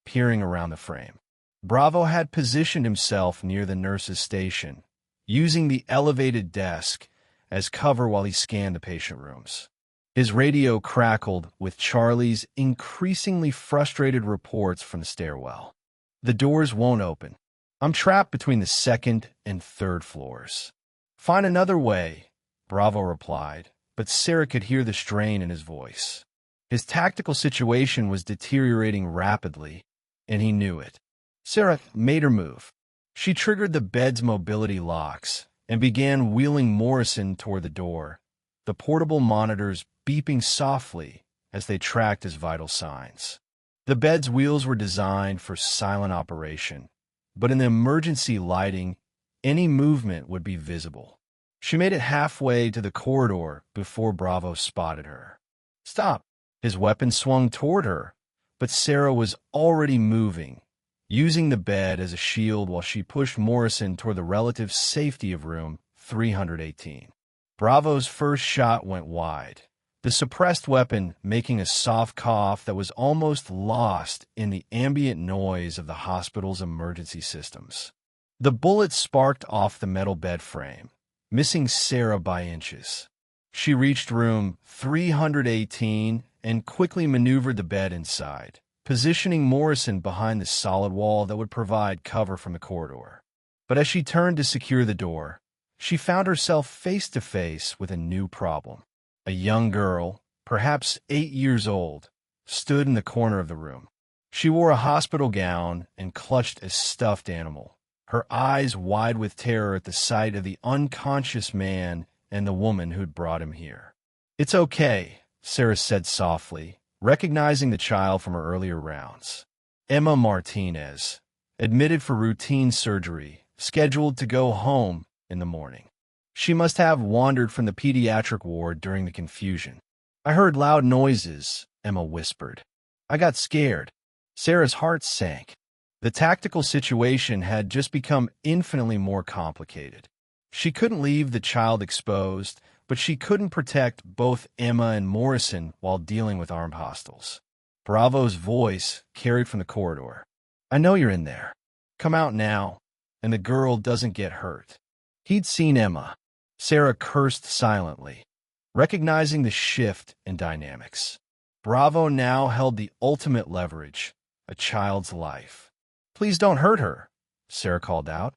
peering around the frame. Bravo had positioned himself near the nurse's station, using the elevated desk as cover while he scanned the patient rooms. His radio crackled with Charlie's increasingly frustrated reports from the stairwell. "The doors won't open. I'm trapped between the second and third floors." "Find another way," Bravo replied, but Sarah could hear the strain in his voice. His tactical situation was deteriorating rapidly, and he knew it. Sarah made her move. She triggered the bed's mobility locks and began wheeling Morrison toward the door, the portable monitors beeping softly as they tracked his vital signs. The bed's wheels were designed for silent operation, but in the emergency lighting, any movement would be visible. She made it halfway to the corridor before Bravo spotted her. "Stop!" His weapon swung toward her, but Sarah was already moving, using the bed as a shield while she pushed Morrison toward the relative safety of room 318. Bravo's first shot went wide, the suppressed weapon making a soft cough that was almost lost in the ambient noise of the hospital's emergency systems. The bullet sparked off the metal bed frame, missing Sarah by inches. She reached room 318 and quickly maneuvered the bed inside, positioning Morrison behind the solid wall that would provide cover from the corridor. But as she turned to secure the door, she found herself face to face with a new problem. A young girl, perhaps 8 years old, stood in the corner of the room. She wore a hospital gown and clutched a stuffed animal, her eyes wide with terror at the sight of the unconscious man and the woman who'd brought him here. "It's okay," Sarah said softly, recognizing the child from her earlier rounds. Emma Martinez, admitted for routine surgery, scheduled to go home in the morning. She must have wandered from the pediatric ward during the confusion. "I heard loud noises," Emma whispered. "I got scared." Sarah's heart sank. The tactical situation had just become infinitely more complicated. She couldn't leave the child exposed, but she couldn't protect both Emma and Morrison while dealing with armed hostiles. Bravo's voice carried from the corridor. "I know you're in there. Come out now, and the girl doesn't get hurt." He'd seen Emma. Sarah cursed silently, recognizing the shift in dynamics. Bravo now held the ultimate leverage, a child's life. "Please don't hurt her," Sarah called out,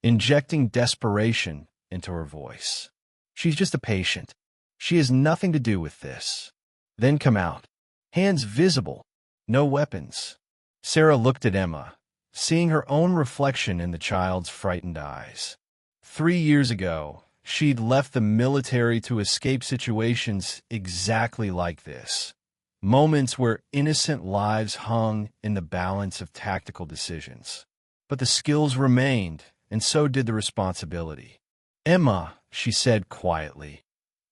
injecting desperation into her voice. "She's just a patient. She has nothing to do with this." "Then come out. Hands visible. No weapons." Sarah looked at Emma, seeing her own reflection in the child's frightened eyes. 3 years ago, she'd left the military to escape situations exactly like this. Moments where innocent lives hung in the balance of tactical decisions. But the skills remained, and so did the responsibility. "Emma," she said quietly,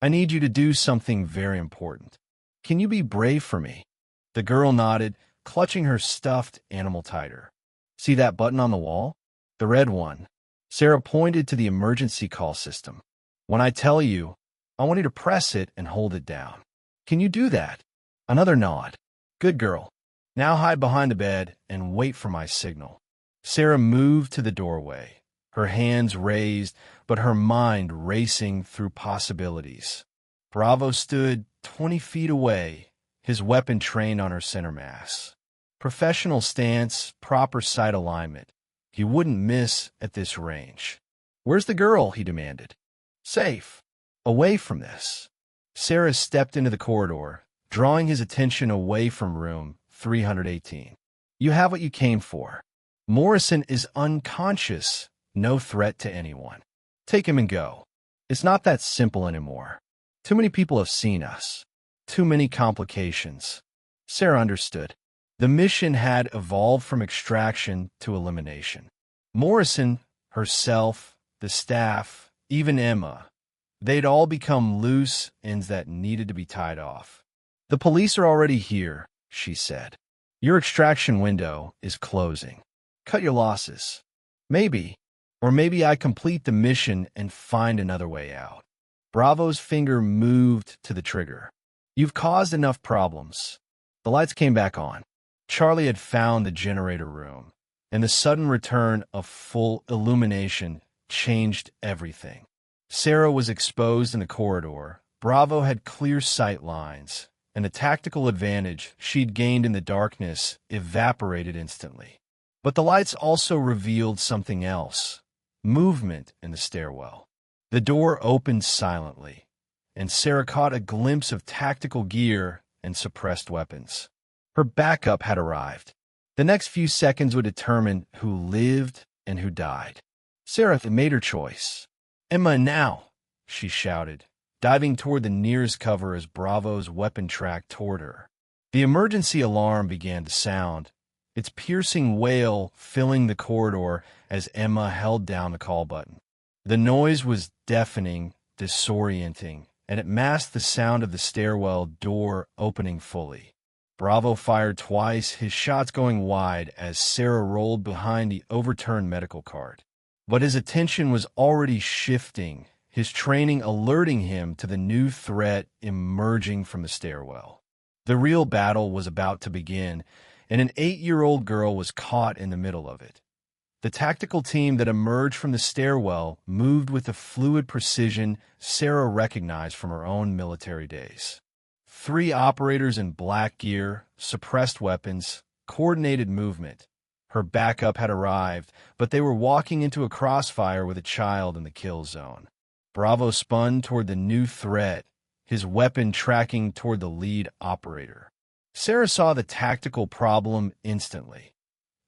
"I need you to do something very important. Can you be brave for me?" The girl nodded, clutching her stuffed animal tighter. "See that button on the wall? The red one." Sarah pointed to the emergency call system. "When I tell you, I want you to press it and hold it down. Can you do that?" Another nod. "Good girl. Now hide behind the bed and wait for my signal." Sarah moved to the doorway, her hands raised, but her mind racing through possibilities. Bravo stood 20 feet away, his weapon trained on her center mass. Professional stance, proper sight alignment. He wouldn't miss at this range. "Where's the girl?" he demanded. "Safe. Away from this." Sarah stepped into the corridor, drawing his attention away from room 318. "You have what you came for. Morrison is unconscious, no threat to anyone. Take him and go. It's not that simple anymore. Too many people have seen us. Too many complications." Sarah understood. The mission had evolved from extraction to elimination. Morrison, herself, the staff, even Emma, they'd all become loose ends that needed to be tied off. "The police are already here," she said. Your extraction window is closing. Cut your losses. Maybe, or maybe I complete the mission and find another way out. Bravo's finger moved to the trigger. You've caused enough problems. The lights came back on. Charlie had found the generator room, and the sudden return of full illumination changed everything. Sarah was exposed in the corridor. Bravo had clear sight lines, and the tactical advantage she'd gained in the darkness evaporated instantly. But the lights also revealed something else: movement in the stairwell. The door opened silently, and Sarah caught a glimpse of tactical gear and suppressed weapons. Her backup had arrived. The next few seconds would determine who lived and who died. Sarah made her choice. "Emma, now!" she shouted, diving toward the nearest cover as Bravo's weapon tracked toward her. The emergency alarm began to sound, its piercing wail filling the corridor as Emma held down the call button. The noise was deafening, disorienting, and it masked the sound of the stairwell door opening fully. Bravo fired twice, his shots going wide as Sarah rolled behind the overturned medical cart. But his attention was already shifting, his training alerting him to the new threat emerging from the stairwell. The real battle was about to begin, and an 8-year-old girl was caught in the middle of it. The tactical team that emerged from the stairwell moved with the fluid precision Sarah recognized from her own military days. 3 operators in black gear, suppressed weapons, coordinated movement. Her backup had arrived, but they were walking into a crossfire with a child in the kill zone. Bravo spun toward the new threat, his weapon tracking toward the lead operator. Sarah saw the tactical problem instantly.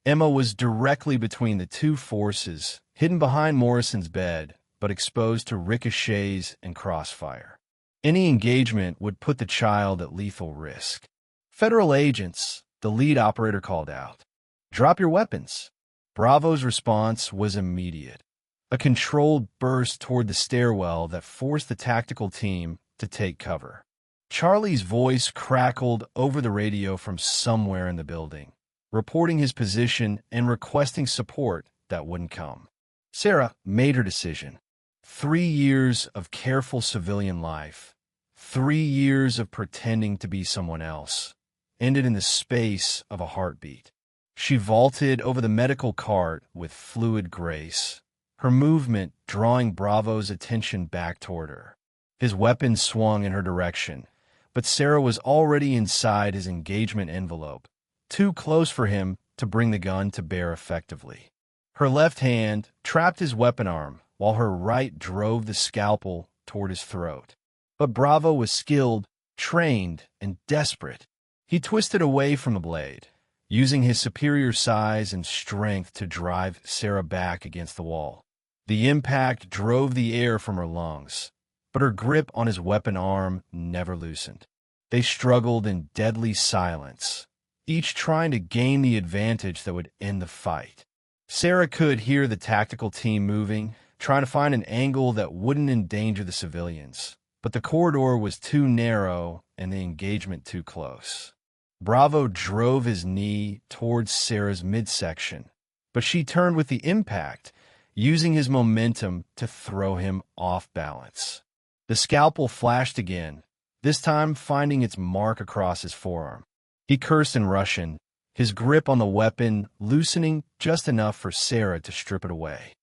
Emma was directly between the two forces, hidden behind Morrison's bed, but exposed to ricochets and crossfire. Any engagement would put the child at lethal risk. "Federal agents," the lead operator called out. "Drop your weapons." Bravo's response was immediate. A controlled burst toward the stairwell that forced the tactical team to take cover. Charlie's voice crackled over the radio from somewhere in the building, reporting his position and requesting support that wouldn't come. Sarah made her decision. 3 years of careful civilian life, 3 years of pretending to be someone else, ended in the space of a heartbeat. She vaulted over the medical cart with fluid grace, her movement drawing Bravo's attention back toward her. His weapon swung in her direction, but Sarah was already inside his engagement envelope, too close for him to bring the gun to bear effectively. Her left hand trapped his weapon arm, while her right drove the scalpel toward his throat. But Bravo was skilled, trained, and desperate. He twisted away from the blade, using his superior size and strength to drive Sarah back against the wall. The impact drove the air from her lungs, but her grip on his weapon arm never loosened. They struggled in deadly silence, each trying to gain the advantage that would end the fight. Sarah could hear the tactical team moving, trying to find an angle that wouldn't endanger the civilians, but the corridor was too narrow and the engagement too close. Bravo drove his knee towards Sarah's midsection, but she turned with the impact, using his momentum to throw him off balance. The scalpel flashed again, this time finding its mark across his forearm. He cursed in Russian, his grip on the weapon loosening just enough for Sarah to strip it away.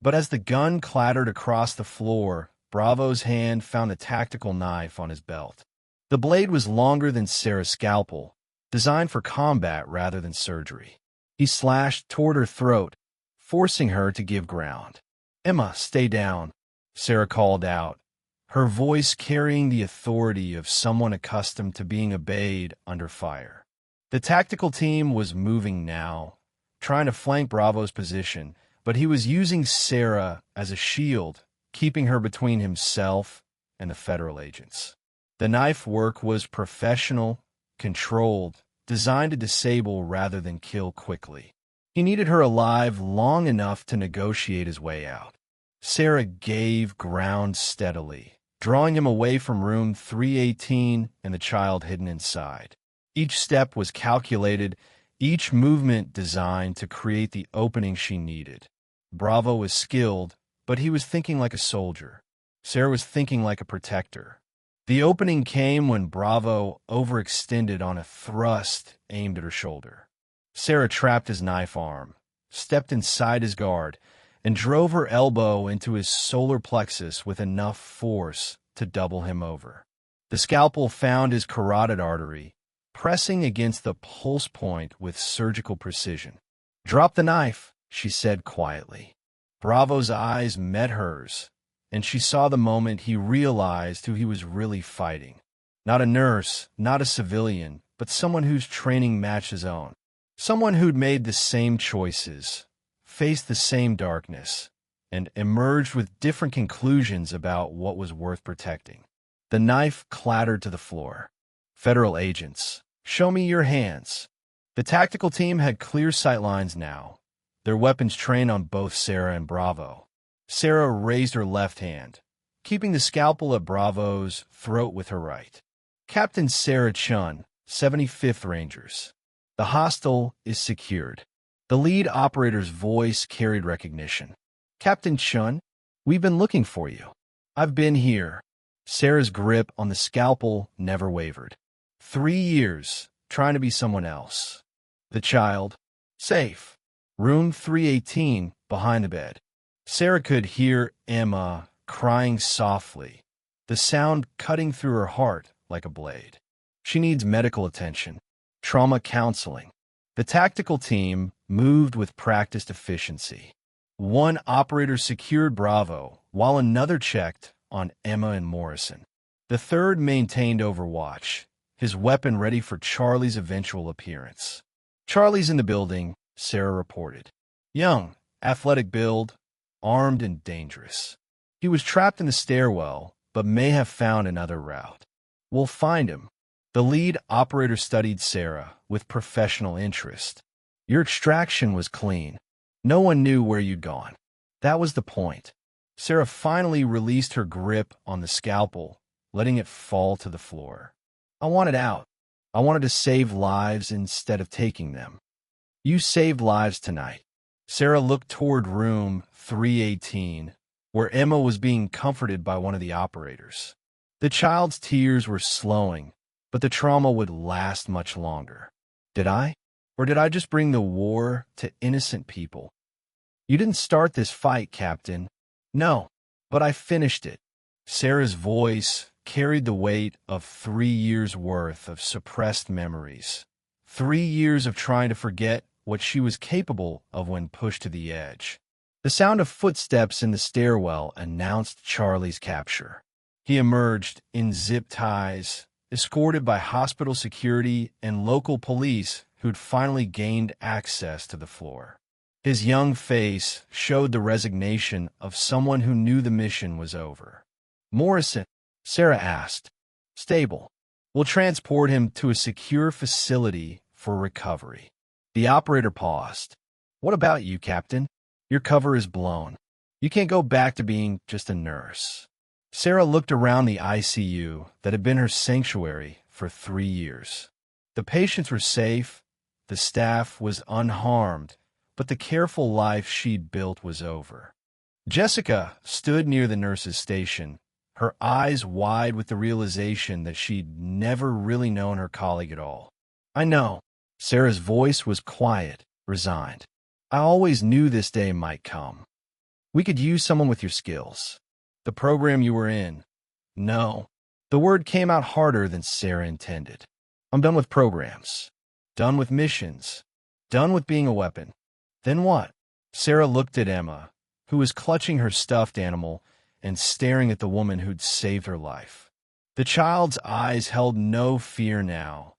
But as the gun clattered across the floor, Bravo's hand found a tactical knife on his belt. The blade was longer than Sarah's scalpel, designed for combat rather than surgery. He slashed toward her throat, forcing her to give ground. "Emma, stay down," Sarah called out, her voice carrying the authority of someone accustomed to being obeyed under fire. The tactical team was moving now, trying to flank Bravo's position, but he was using Sarah as a shield, keeping her between himself and the federal agents. The knife work was professional, controlled, designed to disable rather than kill quickly. He needed her alive long enough to negotiate his way out. Sarah gave ground steadily, drawing him away from room 318 and the child hidden inside. Each step was calculated, each movement designed to create the opening she needed. Bravo was skilled, but he was thinking like a soldier. Sarah was thinking like a protector. The opening came when Bravo overextended on a thrust aimed at her shoulder. Sarah trapped his knife arm, stepped inside his guard, and drove her elbow into his solar plexus with enough force to double him over. The scalpel found his carotid artery, pressing against the pulse point with surgical precision. "Drop the knife," she said quietly. Bravo's eyes met hers, and she saw the moment he realized who he was really fighting. Not a nurse, not a civilian, but someone whose training matched his own. Someone who'd made the same choices, faced the same darkness, and emerged with different conclusions about what was worth protecting. The knife clattered to the floor. Federal agents, show me your hands. The tactical team had clear sightlines now, their weapons trained on both Sarah and Bravo. Sarah raised her left hand, keeping the scalpel at Bravo's throat with her right. "Captain Sarah Chen, 75th Rangers. The hostel is secured." The lead operator's voice carried recognition. "Captain Chen, we've been looking for you." "I've been here." Sarah's grip on the scalpel never wavered. 3 years, trying to be someone else. The child, safe. Room 318, behind the bed. Sarah could hear Emma crying softly, the sound cutting through her heart like a blade. She needs medical attention, trauma counseling. The tactical team moved with practiced efficiency. One operator secured Bravo, while another checked on Emma and Morrison. The third maintained overwatch, his weapon ready for Charlie's eventual appearance. "Charlie's in the building," Sarah reported. "Young, athletic build, armed and dangerous. He was trapped in the stairwell, but may have found another route. We'll find him." The lead operator studied Sarah with professional interest. "Your extraction was clean. No one knew where you'd gone." That was the point. Sarah finally released her grip on the scalpel, letting it fall to the floor. "I wanted out. I wanted to save lives instead of taking them." "You saved lives tonight." Sarah looked toward room 318, where Emma was being comforted by one of the operators. The child's tears were slowing, but the trauma would last much longer. "Did I? Or did I just bring the war to innocent people?" "You didn't start this fight, Captain." "No, but I finished it." Sarah's voice carried the weight of 3 years' worth of suppressed memories. 3 years of trying to forget what she was capable of when pushed to the edge. The sound of footsteps in the stairwell announced Charlie's capture. He emerged in zip ties, escorted by hospital security and local police who'd finally gained access to the floor. His young face showed the resignation of someone who knew the mission was over. "Morrison," Sarah asked. "Stable. We'll transport him to a secure facility for recovery." The operator paused. "What about you, Captain? Your cover is blown. You can't go back to being just a nurse." Sarah looked around the ICU that had been her sanctuary for 3 years. The patients were safe, the staff was unharmed, but the careful life she'd built was over. Jessica stood near the nurse's station, her eyes wide with the realization that she'd never really known her colleague at all. "I know." Sarah's voice was quiet, resigned. "I always knew this day might come. We could use someone with your skills." "The program you were in." "No." The word came out harder than Sarah intended. "I'm done with programs. Done with missions. Done with being a weapon." "Then what?" Sarah looked at Emma, who was clutching her stuffed animal and staring at the woman who'd saved her life. The child's eyes held no fear now,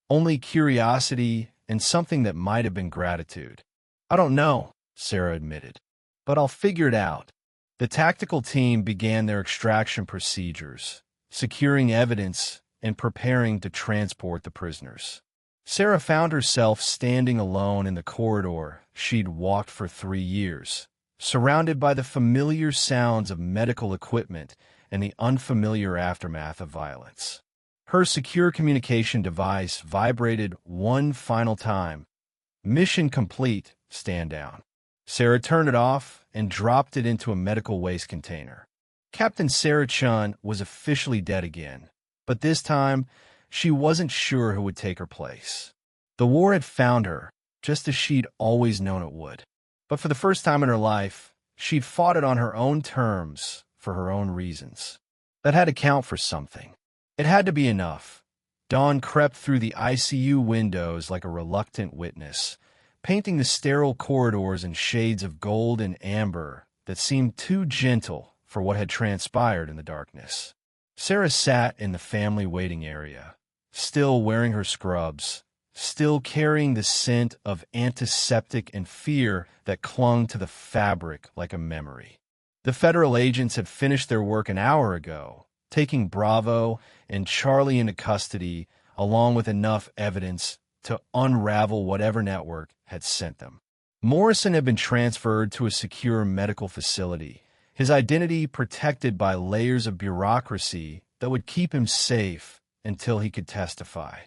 only curiosity and something that might have been gratitude. "I don't know," Sarah admitted, "but I'll figure it out." The tactical team began their extraction procedures, securing evidence and preparing to transport the prisoners. Sarah found herself standing alone in the corridor she'd walked for 3 years, surrounded by the familiar sounds of medical equipment and the unfamiliar aftermath of violence. Her secure communication device vibrated one final time. Mission complete, stand down. Sarah turned it off and dropped it into a medical waste container. Captain Maya Chen was officially dead again, but this time, she wasn't sure who would take her place. The war had found her, just as she'd always known it would. But for the first time in her life, she'd fought it on her own terms, for her own reasons. That had to count for something. It had to be enough. Dawn crept through the ICU windows like a reluctant witness, painting the sterile corridors in shades of gold and amber that seemed too gentle for what had transpired in the darkness. Sarah sat in the family waiting area, still wearing her scrubs, still carrying the scent of antiseptic and fear that clung to the fabric like a memory. The federal agents had finished their work an hour ago, taking Bravo and Charlie into custody, along with enough evidence to unravel whatever network had sent them. Morrison had been transferred to a secure medical facility, his identity protected by layers of bureaucracy that would keep him safe until he could testify.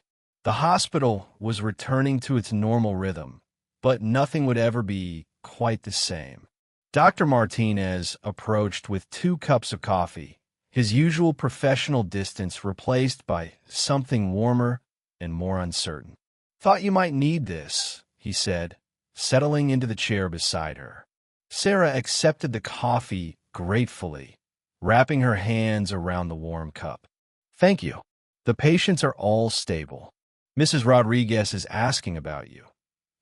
The hospital was returning to its normal rhythm, but nothing would ever be quite the same. Dr. Martinez approached with 2 cups of coffee, his usual professional distance replaced by something warmer and more uncertain. "Thought you might need this," he said, settling into the chair beside her. Sarah accepted the coffee gratefully, wrapping her hands around the warm cup. "Thank you. The patients are all stable. Mrs. Rodriguez is asking about you.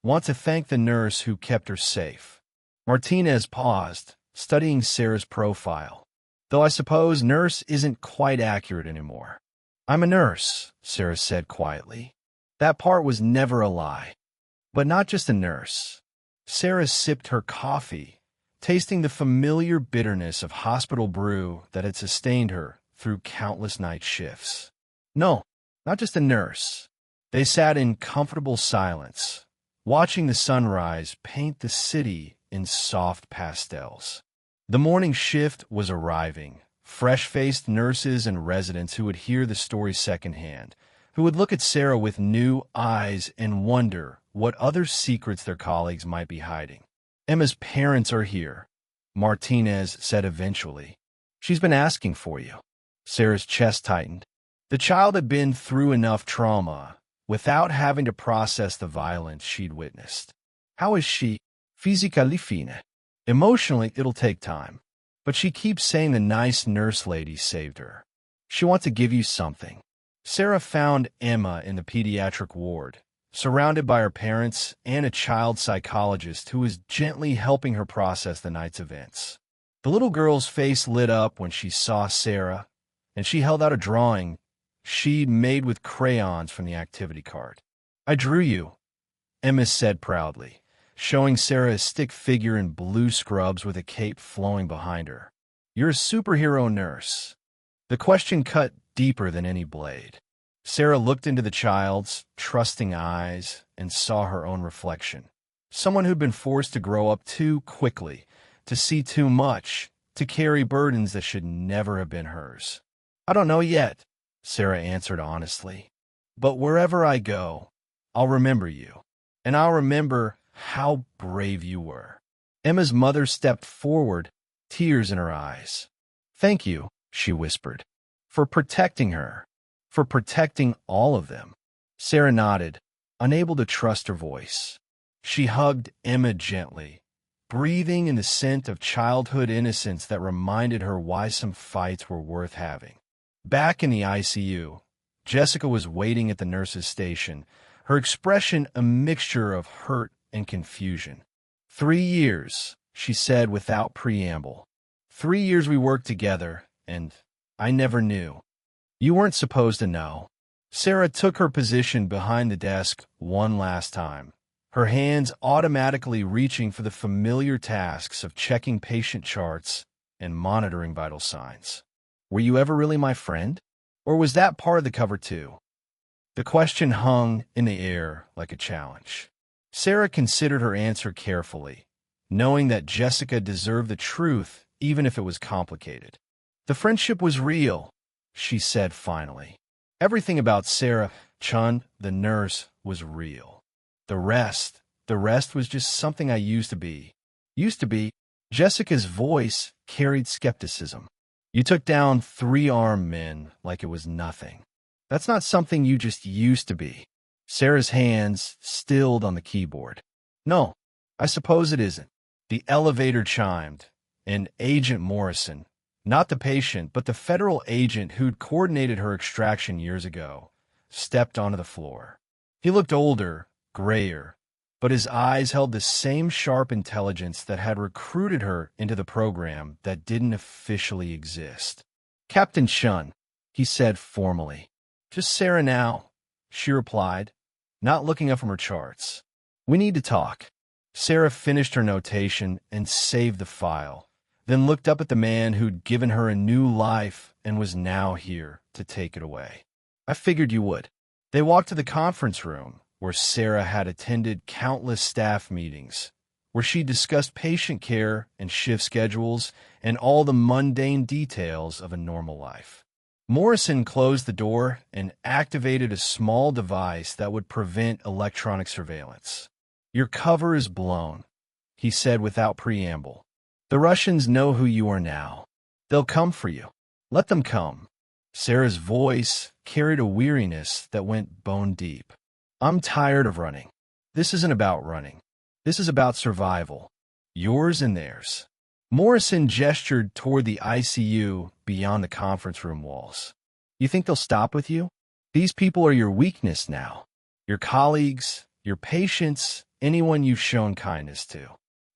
Want to thank the nurse who kept her safe." Martinez paused, studying Sarah's profile. "Though I suppose nurse isn't quite accurate anymore." "I'm a nurse," Sarah said quietly. That part was never a lie. But not just a nurse. Sarah sipped her coffee, tasting the familiar bitterness of hospital brew that had sustained her through countless night shifts. "No, not just a nurse." They sat in comfortable silence, watching the sunrise paint the city in soft pastels. The morning shift was arriving, fresh-faced nurses and residents who would hear the story secondhand, who would look at Sarah with new eyes and wonder what other secrets their colleagues might be hiding. "Emma's parents are here," Martinez said eventually. "She's been asking for you." Sarah's chest tightened. The child had been through enough trauma without having to process the violence she'd witnessed. "How is she? Physically fine. Emotionally, it'll take time. But she keeps saying the nice nurse lady saved her. She wants to give you something." Sarah found Emma in the pediatric ward, surrounded by her parents and a child psychologist who was gently helping her process the night's events. The little girl's face lit up when she saw Sarah, and she held out a drawing she'd made with crayons from the activity card. "I drew you," Emma said proudly, showing Sarah a stick figure in blue scrubs with a cape flowing behind her. "You're a superhero nurse." The question cut deeper than any blade. Sarah looked into the child's trusting eyes and saw her own reflection. Someone who'd been forced to grow up too quickly, to see too much, to carry burdens that should never have been hers. "I don't know yet," Sarah answered honestly. "But wherever I go, I'll remember you. And I'll remember how brave you were." Emma's mother stepped forward, tears in her eyes. "Thank you," she whispered, "for protecting her, for protecting all of them." Sarah nodded, unable to trust her voice. She hugged Emma gently, breathing in the scent of childhood innocence that reminded her why some fights were worth having. Back in the ICU, Jessica was waiting at the nurse's station, her expression a mixture of hurt and confusion. 3 years, she said without preamble. 3 years we worked together, and I never knew. You weren't supposed to know. Sarah took her position behind the desk one last time, her hands automatically reaching for the familiar tasks of checking patient charts and monitoring vital signs. "Were you ever really my friend? Or was that part of the cover too?" The question hung in the air like a challenge. Sarah considered her answer carefully, knowing that Jessica deserved the truth even if it was complicated. "The friendship was real," she said finally. Everything about Sarah Chen, the nurse, was real. The rest, the rest was just something I used to be. Used to be. Jessica's voice carried skepticism. You took down 3 armed men like it was nothing. That's not something you just used to be. Sarah's hands stilled on the keyboard. No, I suppose it isn't. The elevator chimed, and Agent Morrison, not the patient, but the federal agent who'd coordinated her extraction years ago, stepped onto the floor. He looked older, grayer, but his eyes held the same sharp intelligence that had recruited her into the program that didn't officially exist. Captain Chen, he said formally. Just Sarah now, she replied, not looking up from her charts. We need to talk. Sarah finished her notation and saved the file, then looked up at the man who'd given her a new life and was now here to take it away. I figured you would. They walked to the conference room, where Sarah had attended countless staff meetings, where she discussed patient care and shift schedules and all the mundane details of a normal life. Morrison closed the door and activated a small device that would prevent electronic surveillance. Your cover is blown, he said without preamble. The Russians know who you are now. They'll come for you. Let them come. Sarah's voice carried a weariness that went bone deep. I'm tired of running. This isn't about running. This is about survival. Yours and theirs. Morrison gestured toward the ICU beyond the conference room walls. You think they'll stop with you? These people are your weakness now. Your colleagues, your patients, anyone you've shown kindness to.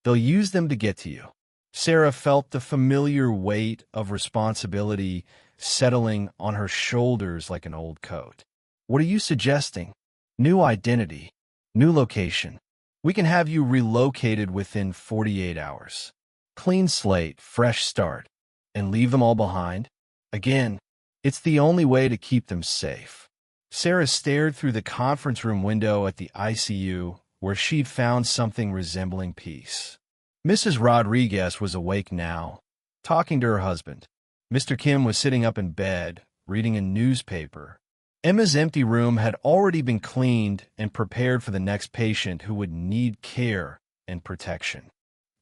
They'll use them to get to you. Sarah felt the familiar weight of responsibility settling on her shoulders like an old coat. What are you suggesting? New identity, new location. We can have you relocated within 48 hours. Clean slate, fresh start, and leave them all behind? Again, it's the only way to keep them safe. Sarah stared through the conference room window at the ICU, where she'd found something resembling peace. Mrs. Rodriguez was awake now, talking to her husband. Mr. Kim was sitting up in bed, reading a newspaper. Emma's empty room had already been cleaned and prepared for the next patient who would need care and protection.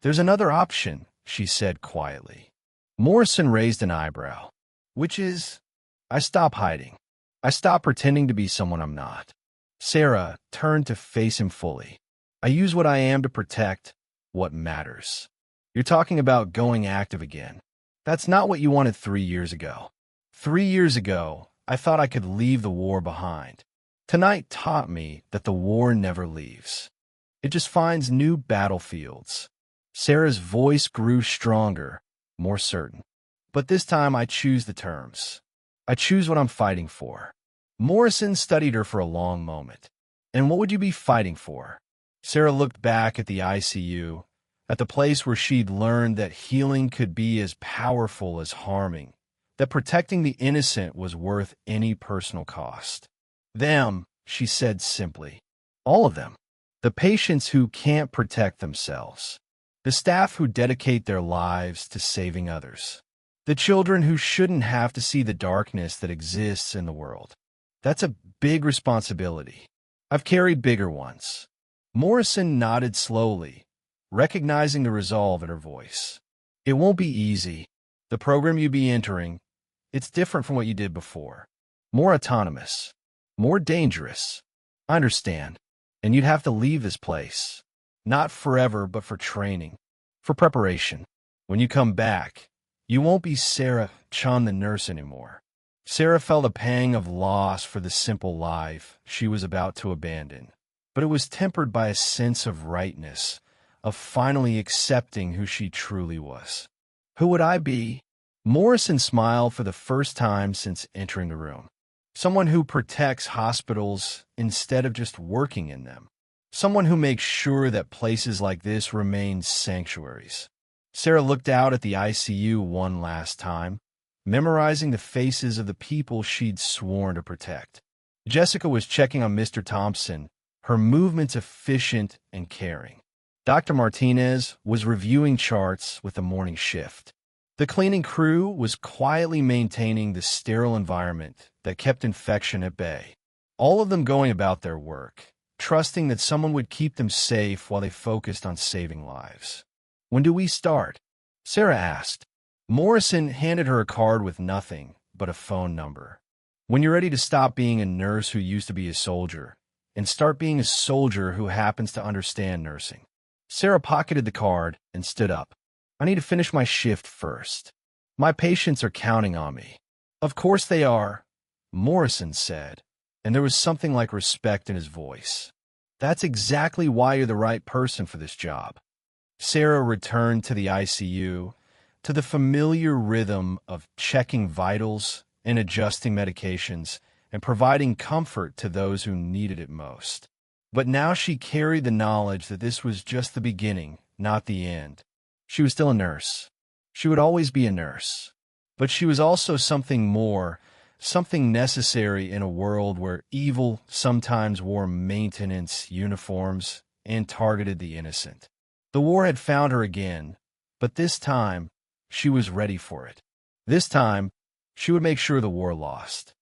There's another option, she said quietly. Morrison raised an eyebrow. Which is? I stop hiding. I stop pretending to be someone I'm not. Sarah turned to face him fully. I use what I am to protect what matters. You're talking about going active again. That's not what you wanted 3 years ago. 3 years ago, I thought I could leave the war behind. Tonight taught me that the war never leaves. It just finds new battlefields. Sarah's voice grew stronger, more certain. But this time I choose the terms. I choose what I'm fighting for. Morrison studied her for a long moment. And what would you be fighting for? Sarah looked back at the ICU, at the place where she'd learned that healing could be as powerful as harming, that protecting the innocent was worth any personal cost. Them, she said simply. All of them. The patients who can't protect themselves. The staff who dedicate their lives to saving others. The children who shouldn't have to see the darkness that exists in the world. That's a big responsibility. I've carried bigger ones. Morrison nodded slowly, recognizing the resolve in her voice. It won't be easy. The program you'll be entering, it's different from what you did before. More autonomous. More dangerous. I understand. And you'd have to leave this place. Not forever, but for training. For preparation. When you come back, you won't be Sarah Chen the nurse anymore. Sarah felt a pang of loss for the simple life she was about to abandon. But it was tempered by a sense of rightness, of finally accepting who she truly was. Who would I be? Morrison smiled for the first time since entering the room. Someone who protects hospitals instead of just working in them. Someone who makes sure that places like this remain sanctuaries. Sarah looked out at the ICU one last time, memorizing the faces of the people she'd sworn to protect. Jessica was checking on Mr. Thompson, her movements efficient and caring. Dr. Martinez was reviewing charts with the morning shift. The cleaning crew was quietly maintaining the sterile environment that kept infection at bay. All of them going about their work, trusting that someone would keep them safe while they focused on saving lives. "When do we start?" Sarah asked. Morrison handed her a card with nothing but a phone number. "When you're ready to stop being a nurse who used to be a soldier and start being a soldier who happens to understand nursing." Sarah pocketed the card and stood up. "I need to finish my shift first. My patients are counting on me." "Of course they are," Morrison said, and there was something like respect in his voice. "That's exactly why you're the right person for this job." Sarah returned to the ICU, to the familiar rhythm of checking vitals and adjusting medications and providing comfort to those who needed it most. But now she carried the knowledge that this was just the beginning, not the end. She was still a nurse. She would always be a nurse. But she was also something more, something necessary in a world where evil sometimes wore maintenance uniforms and targeted the innocent. The war had found her again, but this time she was ready for it. This time she would make sure the war lost.